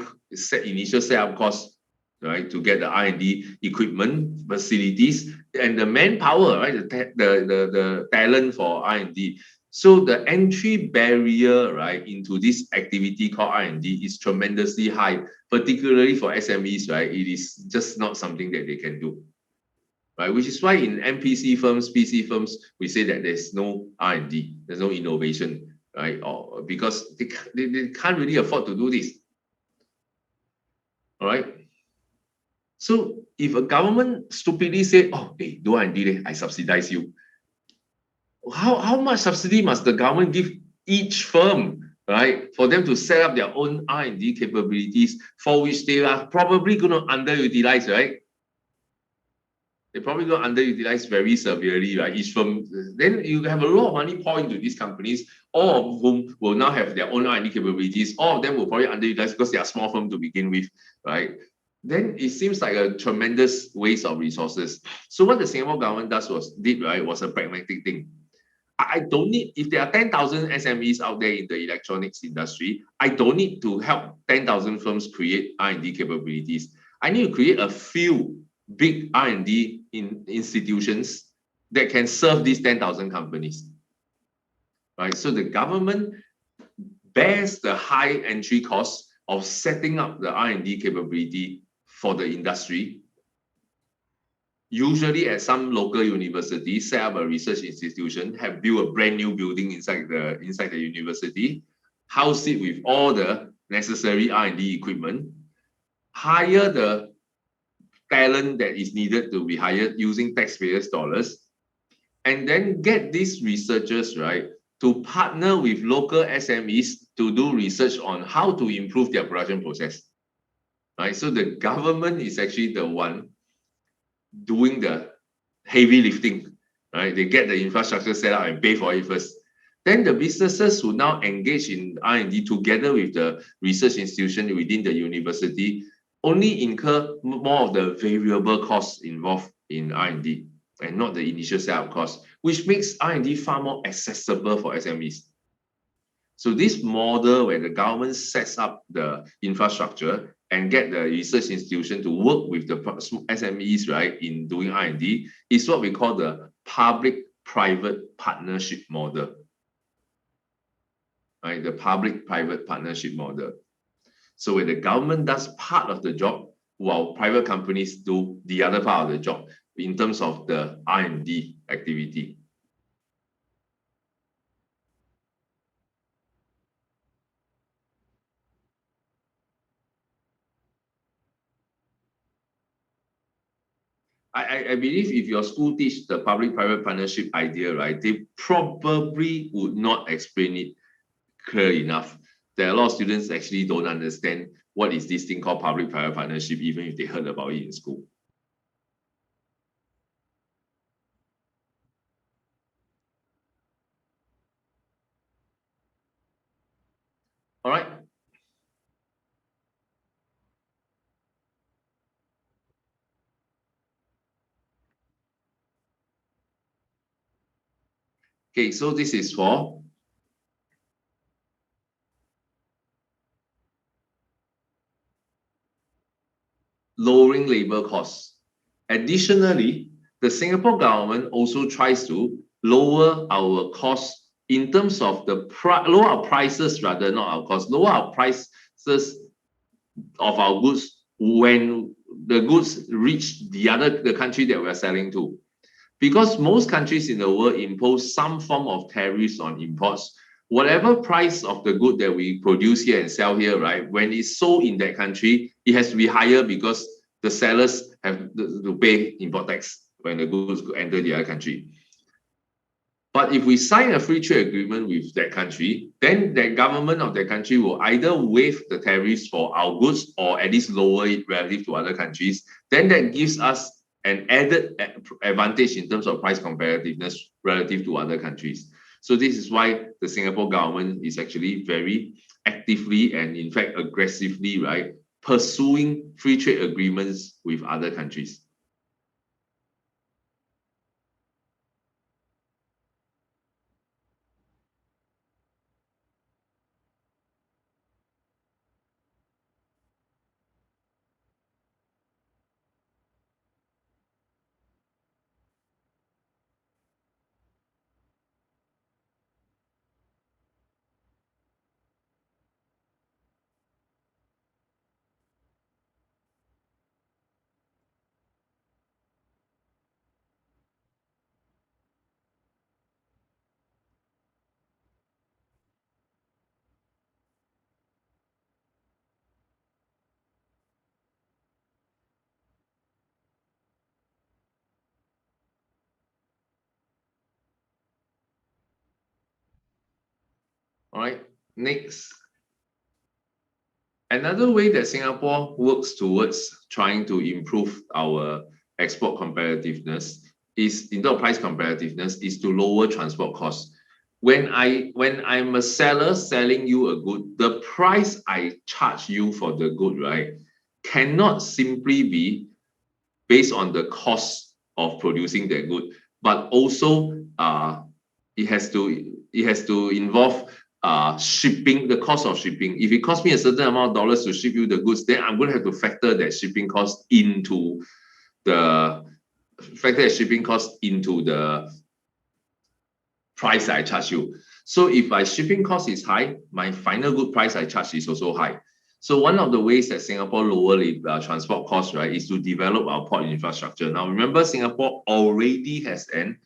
initial setup cost, right, to get the R&D equipment, facilities, and the manpower, right, the talent for R&D. So the entry barrier, right, into this activity called R&D is tremendously high, particularly for SMEs, right? It is just not something that they can do. right? Which is why in MPC firms, PC firms, we say that there's no R&D, there's no innovation, right? Or because they can't really afford to do this. All right. So if a government stupidly say, oh, hey, do R&D, I subsidize you. How much subsidy must the government give each firm, right, for them to set up their own R&D capabilities, for which they are probably going to underutilize, right? They're probably going to underutilize very severely, right? Each firm, then you have a lot of money poured into these companies, all of whom will now have their own R&D capabilities. All of them will probably underutilize because they are small firms to begin with, right? Then it seems like a tremendous waste of resources. So what the Singapore government did, right, was a pragmatic thing. I don't need, if there are 10,000 SMEs out there in the electronics industry, I don't need to help 10,000 firms create R&D capabilities. I need to create a few big R&D institutions that can serve these 10,000 companies, right? So the government bears the high entry cost of setting up the R&D capability for the industry, usually at some local university, set up a research institution, have built a brand new building inside the university, house it with all the necessary R&D equipment, hire the talent that is needed to be hired using taxpayers' dollars, and then get these researchers, right, to partner with local SMEs to do research on how to improve their production process, right? So the government is actually the one doing the heavy lifting, right? They get the infrastructure set up and pay for it first. Then the businesses who now engage in R&D together with the research institution within the university only incur more of the variable costs involved in R&D and not the initial setup cost, which makes R&D far more accessible for SMEs. So this model where the government sets up the infrastructure and get the research institution to work with the SMEs, right, in doing R&D is what we call the public-private partnership model, right? The public-private partnership model. So where the government does part of the job while private companies do the other part of the job in terms of the R&D activity. I believe if your school teach the public-private partnership idea, right, they probably would not explain it clear enough. There are a lot of students actually don't understand what is this thing called public-private partnership, even if they heard about it in school. All right. Okay, so this is for lowering labor costs. Additionally, the Singapore government also tries to lower our costs in terms of lower our prices, rather, not our costs, lower our prices of our goods when the goods reach the country that we're selling to. Because most countries in the world impose some form of tariffs on imports, whatever price of the good that we produce here and sell here, right, when it's sold in that country, it has to be higher because the sellers have to pay import tax when the goods enter the other country. But if we sign a free trade agreement with that country, then the government of that country will either waive the tariffs for our goods or at least lower it relative to other countries. Then that gives us an added advantage in terms of price competitiveness relative to other countries. So this is why the Singapore government is actually very actively and in fact aggressively, right, pursuing free trade agreements with other countries. All right, next. Another way that Singapore works towards trying to improve our export competitiveness is, in terms of price competitiveness, is to lower transport costs. When I'm a seller selling you a good, the price I charge you for the good, right, cannot simply be based on the cost of producing that good, but also it has to involve shipping, the cost of shipping. If it costs me a certain amount of dollars to ship you the goods, then I'm going to have to factor that shipping cost into the price I charge you. So if my shipping cost is high, my final good price I charge is also high. So one of the ways that Singapore lower transport costs, right, is to develop our port infrastructure. Now remember, Singapore already has an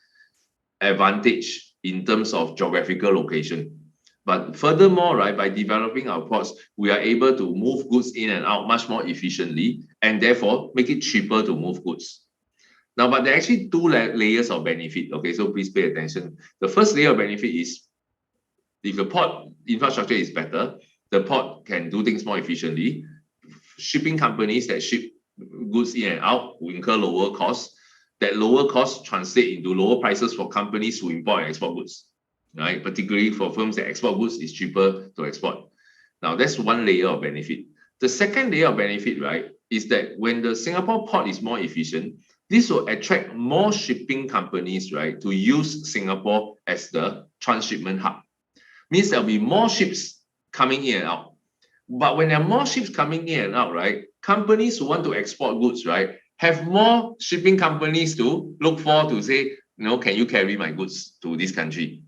advantage in terms of geographical location. But furthermore, right, by developing our ports, we are able to move goods in and out much more efficiently, and therefore make it cheaper to move goods. Now, but there are actually two layers of benefit. Okay, so please pay attention. The first layer of benefit is, if the port infrastructure is better, the port can do things more efficiently. Shipping companies that ship goods in and out will incur lower costs. That lower costs translate into lower prices for companies who import and export goods, right? Particularly for firms that export goods, it's cheaper to export. Now, that's one layer of benefit. The second layer of benefit, right, is that when the Singapore port is more efficient, this will attract more shipping companies, right, to use Singapore as the transshipment hub. Means there'll be more ships coming in and out. But when there are more ships coming in and out, right, companies who want to export goods, right, have more shipping companies to look for to say, can you carry my goods to this country?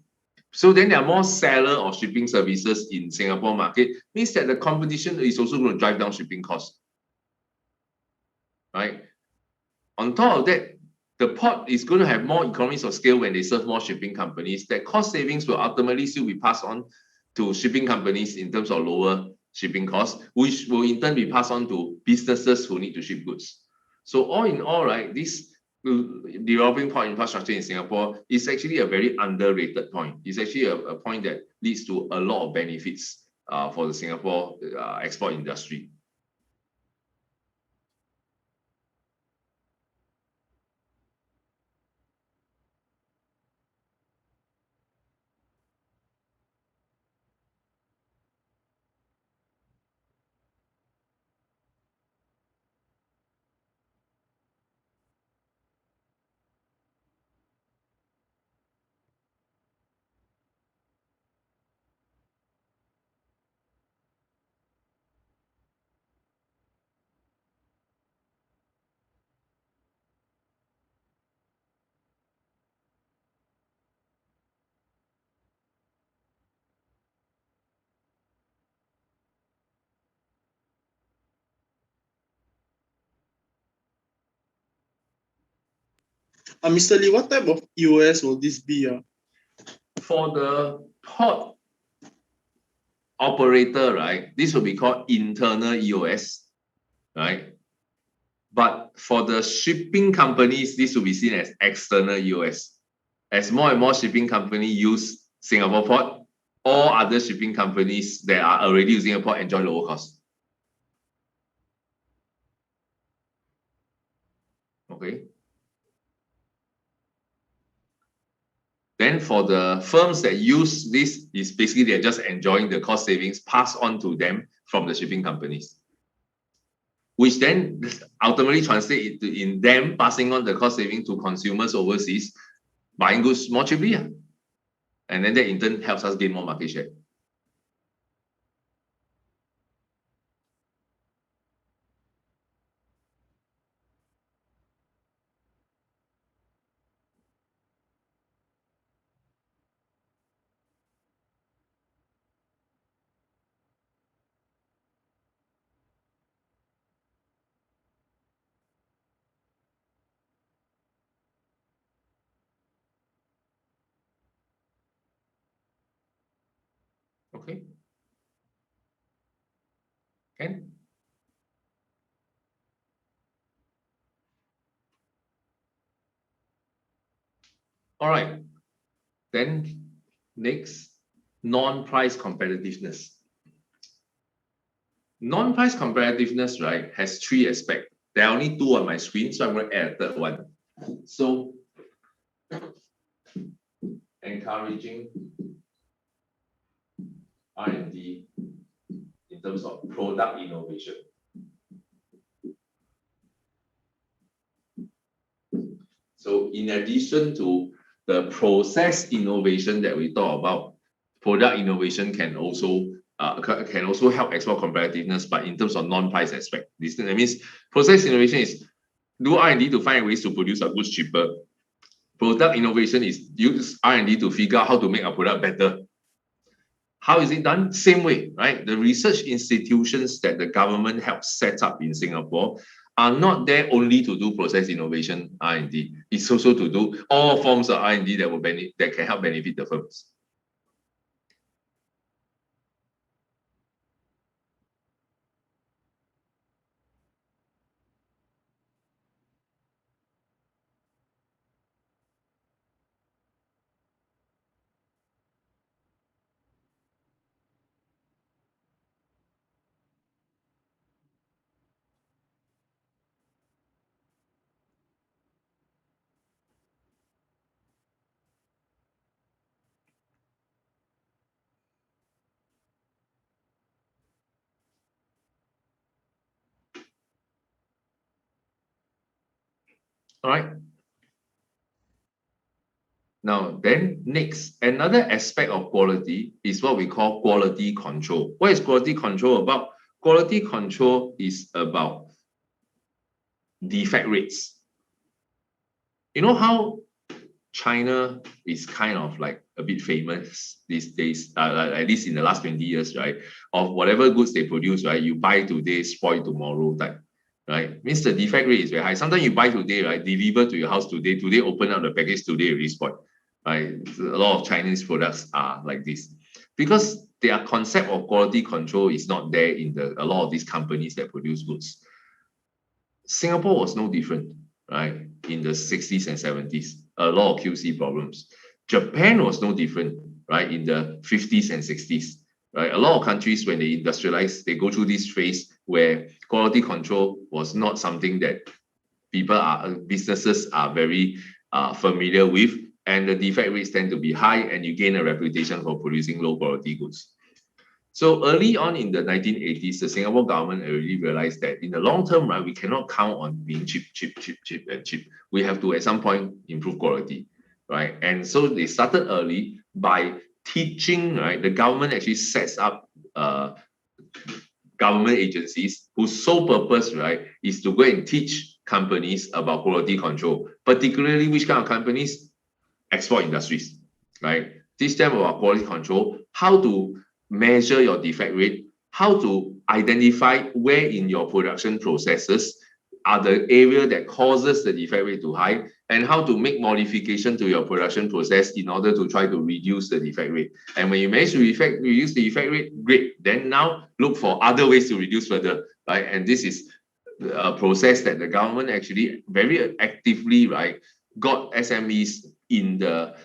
So then there are more seller or shipping services in Singapore market, means that the competition is also going to drive down shipping costs, right? On top of that, the port is going to have more economies of scale when they serve more shipping companies. That cost savings will ultimately still be passed on to shipping companies in terms of lower shipping costs, which will in turn be passed on to businesses who need to ship goods. So all in all, right, this developing port infrastructure in Singapore is actually a very underrated point. It's actually a point that leads to a lot of benefits for the Singapore export industry. Mr. Lee, what type of EOS will this be? For the port operator, right, this will be called internal EOS, right? But for the shipping companies, this will be seen as external EOS. As more and more shipping companies use Singapore port, all other shipping companies that are already using a port enjoy lower costs. Okay. Then for the firms that use this, is basically they're just enjoying the cost savings passed on to them from the shipping companies, which then ultimately translate in them passing on the cost saving to consumers overseas, buying goods more cheaply. And then that in turn helps us gain more market share. Okay. Can? All right. Then next. non-price competitiveness. Non-price competitiveness, right, has three aspects. There are only two on my screen, so I'm going to add a third one. So, encouraging R&D in terms of product innovation. So, in addition to the process innovation that we talk about, product innovation can also help export competitiveness, but in terms of non-price aspect. That means process innovation is do R&D to find ways to produce our goods cheaper. Product innovation is use R&D to figure out how to make our product better. How is it done? Same way, right? The research institutions that the government helps set up in Singapore are not there only to do process innovation R&D. It's also to do all forms of R&D that can help benefit the firms. All right. Now, then next, another aspect of quality is what we call quality control. What is quality control about? Quality control is about defect rates. You know how China is kind of like a bit famous these days, at least in the last 20 years, right? Of whatever goods they produce, right? You buy today, spoil tomorrow type, right? Means the defect rate is very high. Sometimes you buy today, right? Deliver to your house today, open up the package today, already spoiled. Right? A lot of Chinese products are like this because their concept of quality control is not there in a lot of these companies that produce goods. Singapore was no different, right? In the 60s and 70s, a lot of QC problems. Japan was no different, right? In the 50s and 60s, right? A lot of countries, when they industrialize, they go through this phase where quality control was not something that businesses are very familiar with. And the defect rates tend to be high, and you gain a reputation for producing low quality goods. So early on in the 1980s, the Singapore government already realized that in the long term, right, we cannot count on being cheap. We have to at some point improve quality, right? And so they started early by teaching, right? The government actually sets up government agencies whose sole purpose, right, is to go and teach companies about quality control, particularly which kind of companies? Export industries, right? Teach them about quality control, how to measure your defect rate, how to identify where in your production processes are the area that causes the defect rate to high, and how to make modification to your production process in order to try to reduce the defect rate. And when you manage to reduce the defect rate, great. Then now look for other ways to reduce further, right? And this is a process that the government actually very actively, right, got SMEs in the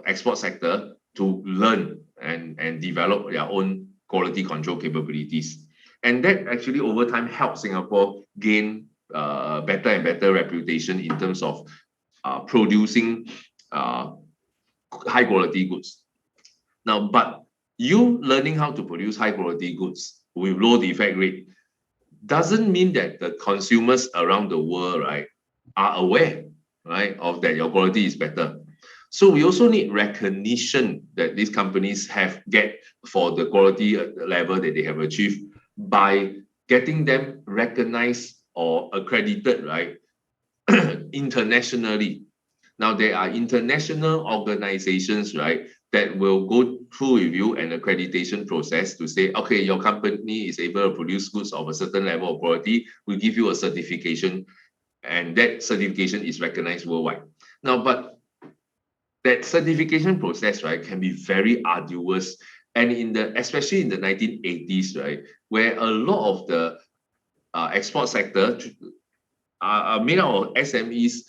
export sector to learn and develop their own quality control capabilities. And that actually over time helped Singapore gain better and better reputation in terms of producing high quality goods. Now, but you learning how to produce high quality goods with low defect rate doesn't mean that the consumers around the world, right, are aware, right, of that your quality is better. So we also need recognition that these companies get for the quality level that they have achieved by getting them recognized or accredited, right, internationally. Now there are international organizations, right, that will go through review and accreditation process to say, okay, your company is able to produce goods of a certain level of quality. We give you a certification, and that certification is recognized worldwide. Now, but that certification process, right, can be very arduous, and especially in the 1980s, right, where a lot of the export sector are made out of SMEs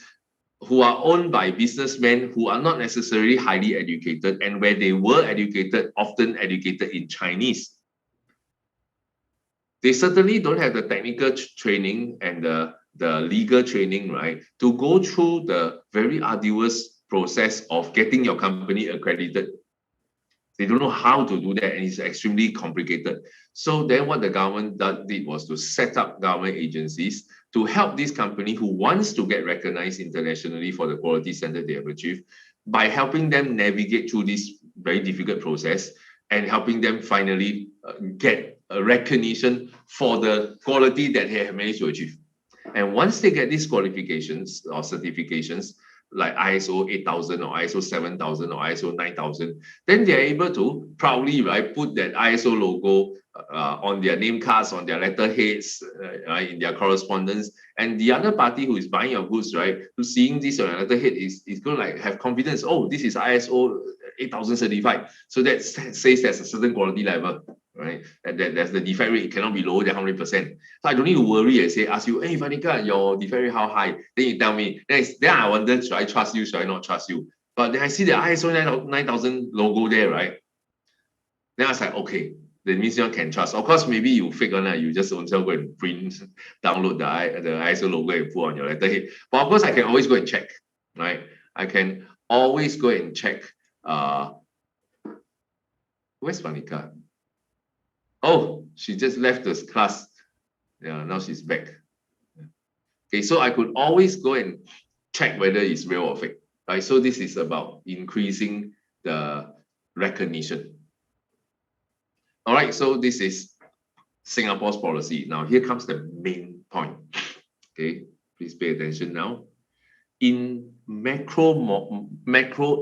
who are owned by businessmen who are not necessarily highly educated, and where they were educated, often educated in Chinese. They certainly don't have the technical training and the legal training, right, to go through the very arduous process of getting your company accredited. They don't know how to do that, and it's extremely complicated. So then what the government did was to set up government agencies to help this company who wants to get recognized internationally for the quality standard they have achieved, by helping them navigate through this very difficult process and helping them finally get a recognition for the quality that they have managed to achieve. And once they get these qualifications or certifications, like ISO 8000 or ISO 7000 or ISO 9000, then they're able to proudly, right, put that ISO logo on their name cards, on their letterheads, right, in their correspondence. And the other party who is buying your goods, right, who's seeing this on a letterhead is going to like have confidence. Oh, this is ISO 8000 certified. So that says there's a certain quality level, right? And there's the defect rate, it cannot be lower than 100%. So I don't need to worry and say, ask you, hey, Vanika, your defect rate how high? Then you tell me. Then I wonder, should I trust you? Should I not trust you? But then I see the ISO 9000 logo there, right? Then I was like, okay, that means you can trust. Of course, maybe you fake on that. You just own self go and print, download the ISO logo and put on your letterhead. But of course, I can always go and check, right? I can always go and check. Where's Vanika? Oh, she just left this class. Yeah, now she's back. Okay, so I could always go and check whether it's real or fake. Right? So this is about increasing the recognition. All right, so this is Singapore's policy. Now here comes the main point. Okay, please pay attention now. In macro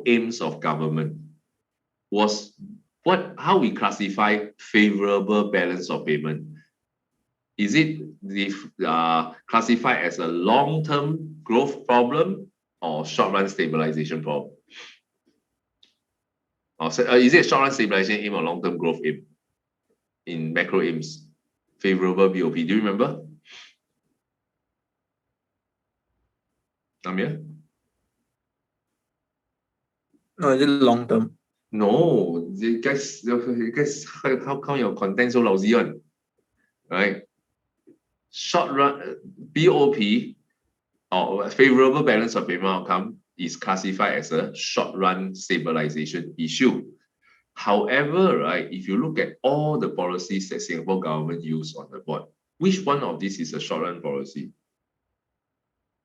aims of government was how we classify favorable balance of payment. Is it classified as a long-term growth problem or short-run stabilization problem? Or is it a short-run stabilization aim or long-term growth aim in macro aims? Favorable BOP. Do you remember? Amir? No, is it long term? No, you guys, how come your content so lousy on? Right? Short run BOP or favorable balance of payment outcome is classified as a short run stabilization issue. However, right, if you look at all the policies that Singapore government use on the board, which one of these is a short run policy?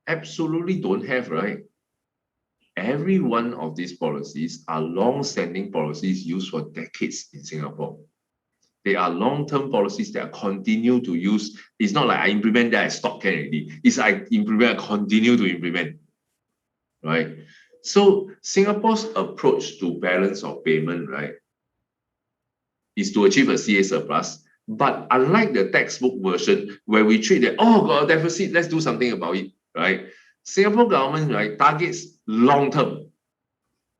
Absolutely don't have, right? Every one of these policies are long-standing policies used for decades in Singapore. They are long-term policies that I continue to use. It's not like I implement that I stop already. It's I implement, I continue to implement, right? So Singapore's approach to balance of payment, right, is to achieve a CA surplus. But unlike the textbook version where we treat that, oh, got a deficit, let's do something about it, right? Singapore government, right, targets long-term,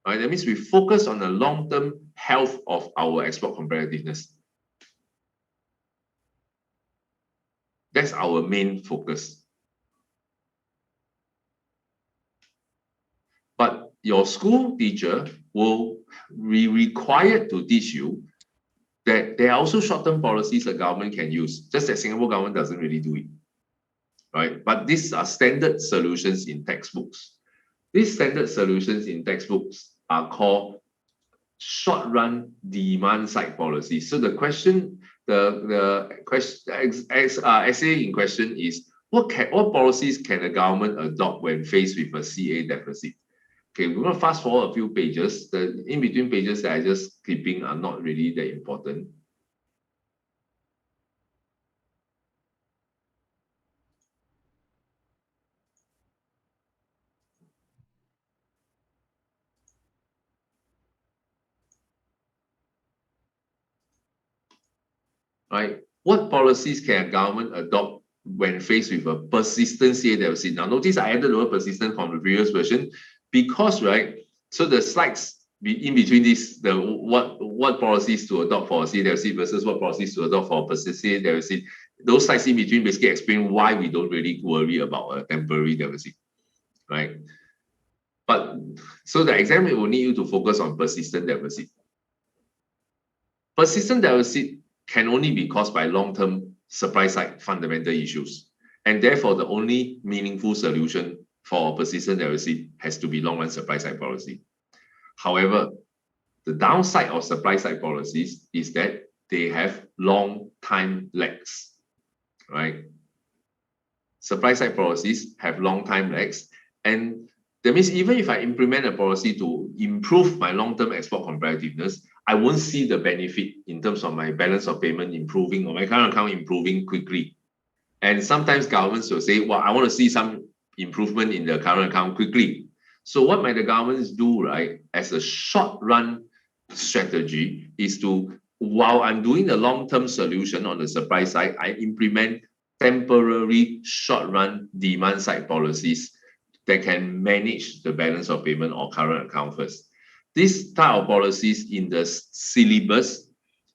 right? That means we focus on the long-term health of our export competitiveness. That's our main focus. But your school teacher will be required to teach you that there are also short-term policies the government can use, just that Singapore government doesn't really do it, right? But these are standard solutions in textbooks. These standard solutions in textbooks are called short-run demand-side policies. So the question, the essay in question is, what policies can the government adopt when faced with a CA deficit? Okay, we're going to fast forward a few pages. The in-between pages that I just clipping are not really that important. Right? What policies can a government adopt when faced with a persistent CA deficit? Now, notice I added the word persistent from the previous version because, right, so the slides in between this, the what policies to adopt for a CA deficit versus what policies to adopt for a persistent CA deficit, those slides in between basically explain why we don't really worry about a temporary deficit, right? But so the exam will need you to focus on persistent deficit. Persistent deficit can only be caused by long-term supply side fundamental issues. And therefore, the only meaningful solution for persistent deficit has to be long-run supply side policy. However, the downside of supply side policies is that they have long time lags, right? Supply side policies have long time lags, and that means even if I implement a policy to improve my long-term export competitiveness, I won't see the benefit in terms of my balance of payment improving or my current account improving quickly. And sometimes governments will say, well, I want to see some improvement in the current account quickly. So what might the governments do, right, as a short-run strategy is to, while I'm doing the long-term solution on the supply side, I implement temporary short-run demand-side policies that can manage the balance of payment or current account first. This type of policies in the syllabus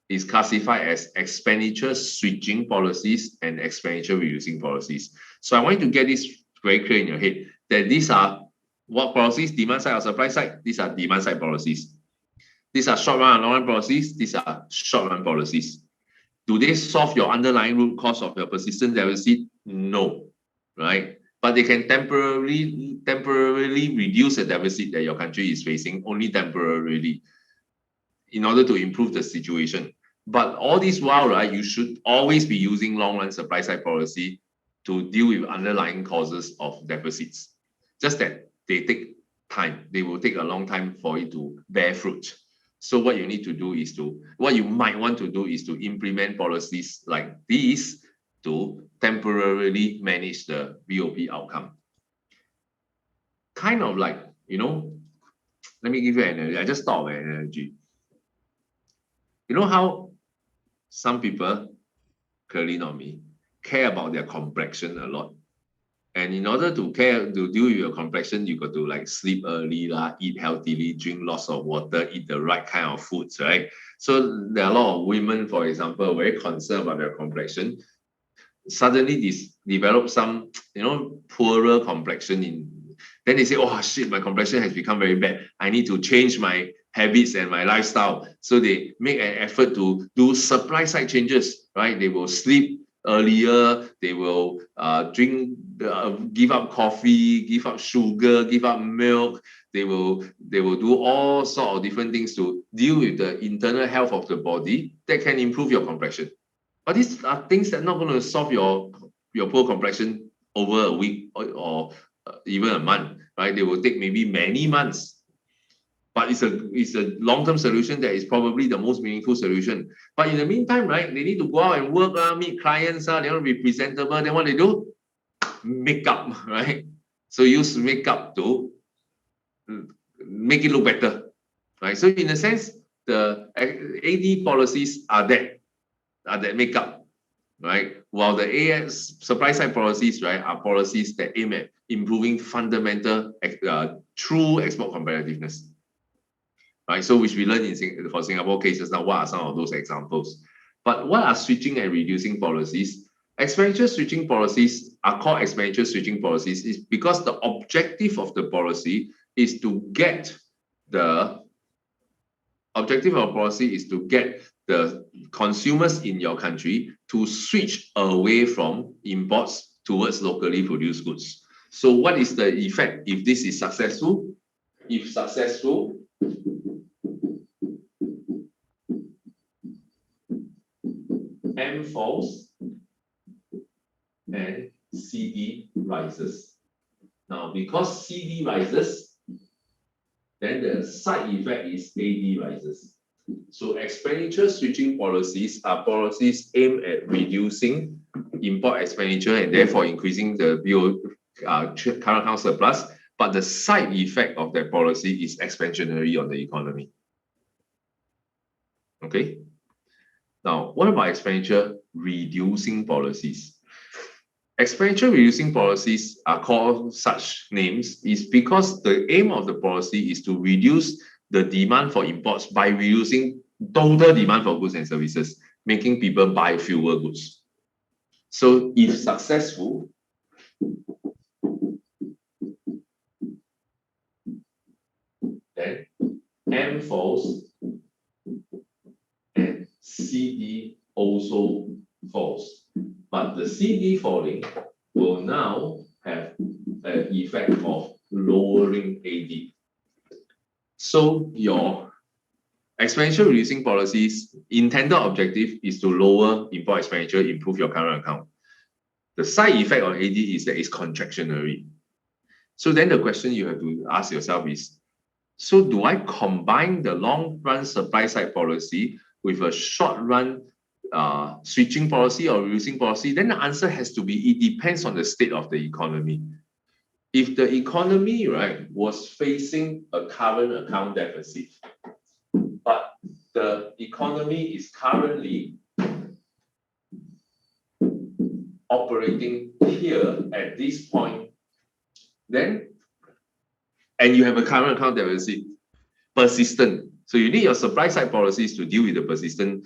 is classified as expenditure switching policies and expenditure reducing policies. So I want you to get this very clear in your head that these are what policies? Demand side or supply side? These are demand side policies. These are short run and long run policies. These are short run policies. Do they solve your underlying root cause of your persistent deficit? No, right? But they can temporarily reduce the deficit that your country is facing, only temporarily, in order to improve the situation. But all this while, right, you should always be using long-run supply-side policy to deal with underlying causes of deficits. Just that they take time. They will take a long time for it to bear fruit. So what you need to do is what you might want to do is to implement policies like these to temporarily manage the BOP outcome. Kind of like, let me give you an analogy. I just thought of an analogy. You know how some people, clearly not me, care about their complexion a lot. And in order to deal with your complexion, you got to like sleep early, eat healthily, drink lots of water, eat the right kind of foods, right? So there are a lot of women, for example, very concerned about their complexion. Suddenly develop some, poorer complexion then they say, oh shit, my complexion has become very bad. I need to change my habits and my lifestyle. So they make an effort to do supply side changes, right? They will sleep earlier, they will give up coffee, give up sugar, give up milk. They will do all sorts of different things to deal with the internal health of the body that can improve your complexion. But these are things that are not going to solve your poor complexion over a week or even a month, right? They will take maybe many months. But it's a long-term solution that is probably the most meaningful solution. But in the meantime, right, they need to go out and work, meet clients, they want to be presentable. Then what they do? Makeup, right? So use makeup to make it look better, right? So in a sense, the AD policies are that makeup, right? While the AS supply side policies, right, are policies that aim at improving fundamental true export competitiveness. Right, so which we learned for Singapore cases now, what are some of those examples? But what are switching and reducing policies? Expenditure switching policies are called expenditure switching policies is because the objective of the policy is to get the consumers in your country to switch away from imports towards locally produced goods. So what is the effect if this is successful? If successful, M falls and CD rises. Now, because CD rises, then the side effect is AD rises. So expenditure switching policies are policies aimed at reducing import expenditure and therefore increasing the current account surplus. But the side effect of that policy is expansionary on the economy. Okay. Now, what about expenditure reducing policies? Expenditure reducing policies are called such names is because the aim of the policy is to reduce the demand for imports by reducing total demand for goods and services, making people buy fewer goods. So if successful, M falls and CD also falls. But the CD falling will now have an effect of lowering AD. So your expenditure reducing policies intended objective is to lower import expenditure, improve your current account. The side effect on AD is that it's contractionary. So then the question you have to ask yourself is, so do I combine the long run supply side policy with a short run switching policy or reducing policy? Then the answer has to be, it depends on the state of the economy. If the economy, right, was facing a current account deficit, but the economy is currently operating here at this point, then, and you have a current account deficit, persistent. So you need your supply side policies to deal with the persistent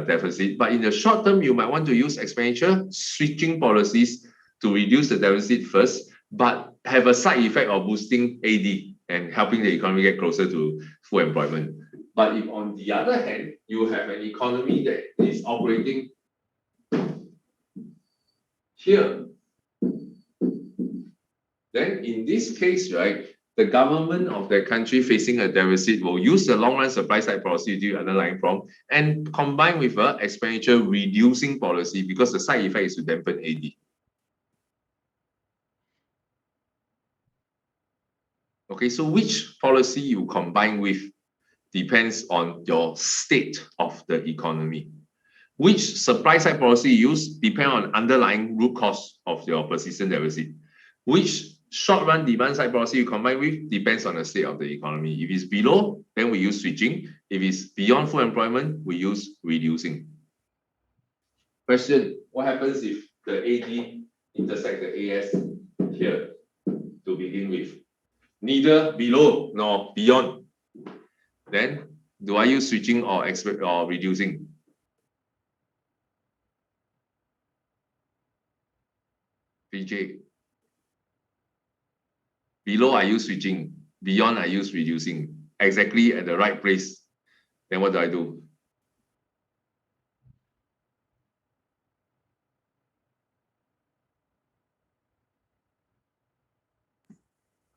deficit. But in the short term, you might want to use expenditure switching policies to reduce the deficit first, but have a side effect of boosting AD and helping the economy get closer to full employment. But if on the other hand, you have an economy that is operating here, then in this case, right, the government of that country facing a deficit will use the long run supply side policy to do underlying problem and combine with a expenditure reducing policy, because the side effect is to dampen AD. Okay, so which policy you combine with depends on your state of the economy. Which supply side policy you use depends on underlying root cause of your persistent deficit. Which short run demand side policy you combine with depends on the state of the economy. If it's below, then we use switching. If it's beyond full employment, we use reducing. Question, what happens if the AD intersect the AS here to begin with? Neither below nor beyond. Then do I use switching or reducing? PJ. Below I use switching, beyond I use reducing. Exactly at the right place. Then what do I do?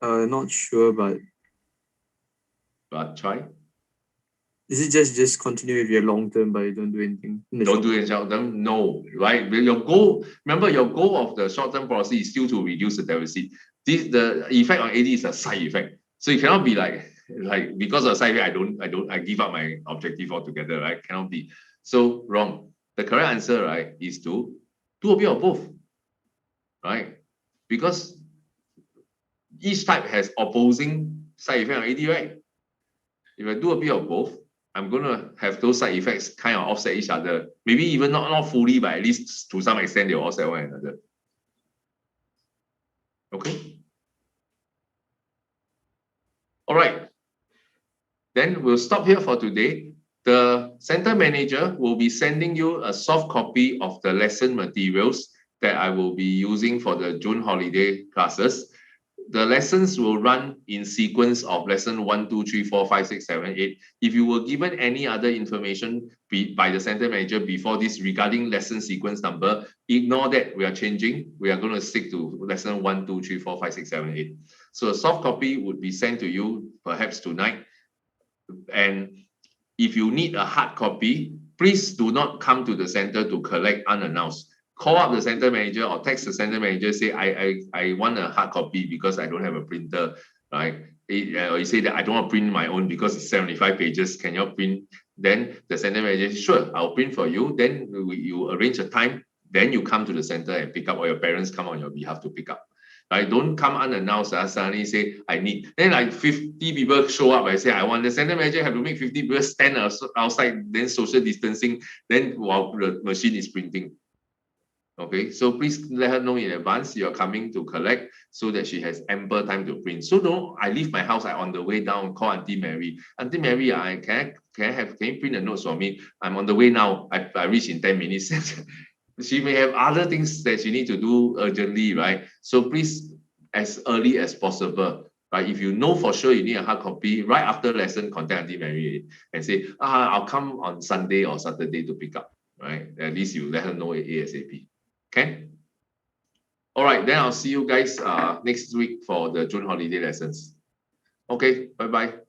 Not sure, but Try. is it just continue with your long term, but you don't do anything? Don't do it in short term. No, right? Your goal, remember, your goal of the short term policy is still to reduce the deficit. The effect on AD is a side effect. So you cannot be like because of side effect, I give up my objective altogether, right? Cannot be. So wrong. The correct answer, right, is to do a bit of both, right? Because each type has opposing side effect on AD, right? If I do a bit of both, I'm going to have those side effects kind of offset each other. Maybe even not fully, but at least to some extent, they'll offset one another. Okay? All right. Then we'll stop here for today. The center manager will be sending you a soft copy of the lesson materials that I will be using for the June holiday classes. The lessons will run in sequence of lesson 1, 2, 3, 4, 5, 6, 7, 8. If you were given any other information by the center manager before this regarding lesson sequence number, ignore that. We are changing. We are going to stick to lesson 1, 2, 3, 4, 5, 6, 7, 8. So a soft copy would be sent to you perhaps tonight. And if you need a hard copy, please do not come to the center to collect unannounced. Call up the center manager or text the center manager, say, I want a hard copy because I don't have a printer, right? Or you say that I don't want to print my own because it's 75 pages. Can you print? Then the center manager says, sure, I'll print for you. Then you arrange a time. Then you come to the center and pick up, or your parents come on your behalf to pick up. Right? Don't come unannounced. Suddenly say, I need. Then like 50 people show up. I say, I want. The center manager have to make 50 people stand outside, then social distancing, then while the machine is printing. Okay, so please let her know in advance you're coming to collect so that she has ample time to print. So no, I leave my house, I on the way down, call Auntie Mary. Auntie Mary, can you print the notes for me? I'm on the way now. I reach in 10 minutes. She may have other things that she need to do urgently, right? So please, as early as possible, Right? If you know for sure you need a hard copy, right after lesson, contact Auntie Mary and say, I'll come on Sunday or Saturday to pick up. Right? At least you let her know ASAP. Okay? All right, then I'll see you guys next week for the June holiday lessons. Okay, bye-bye.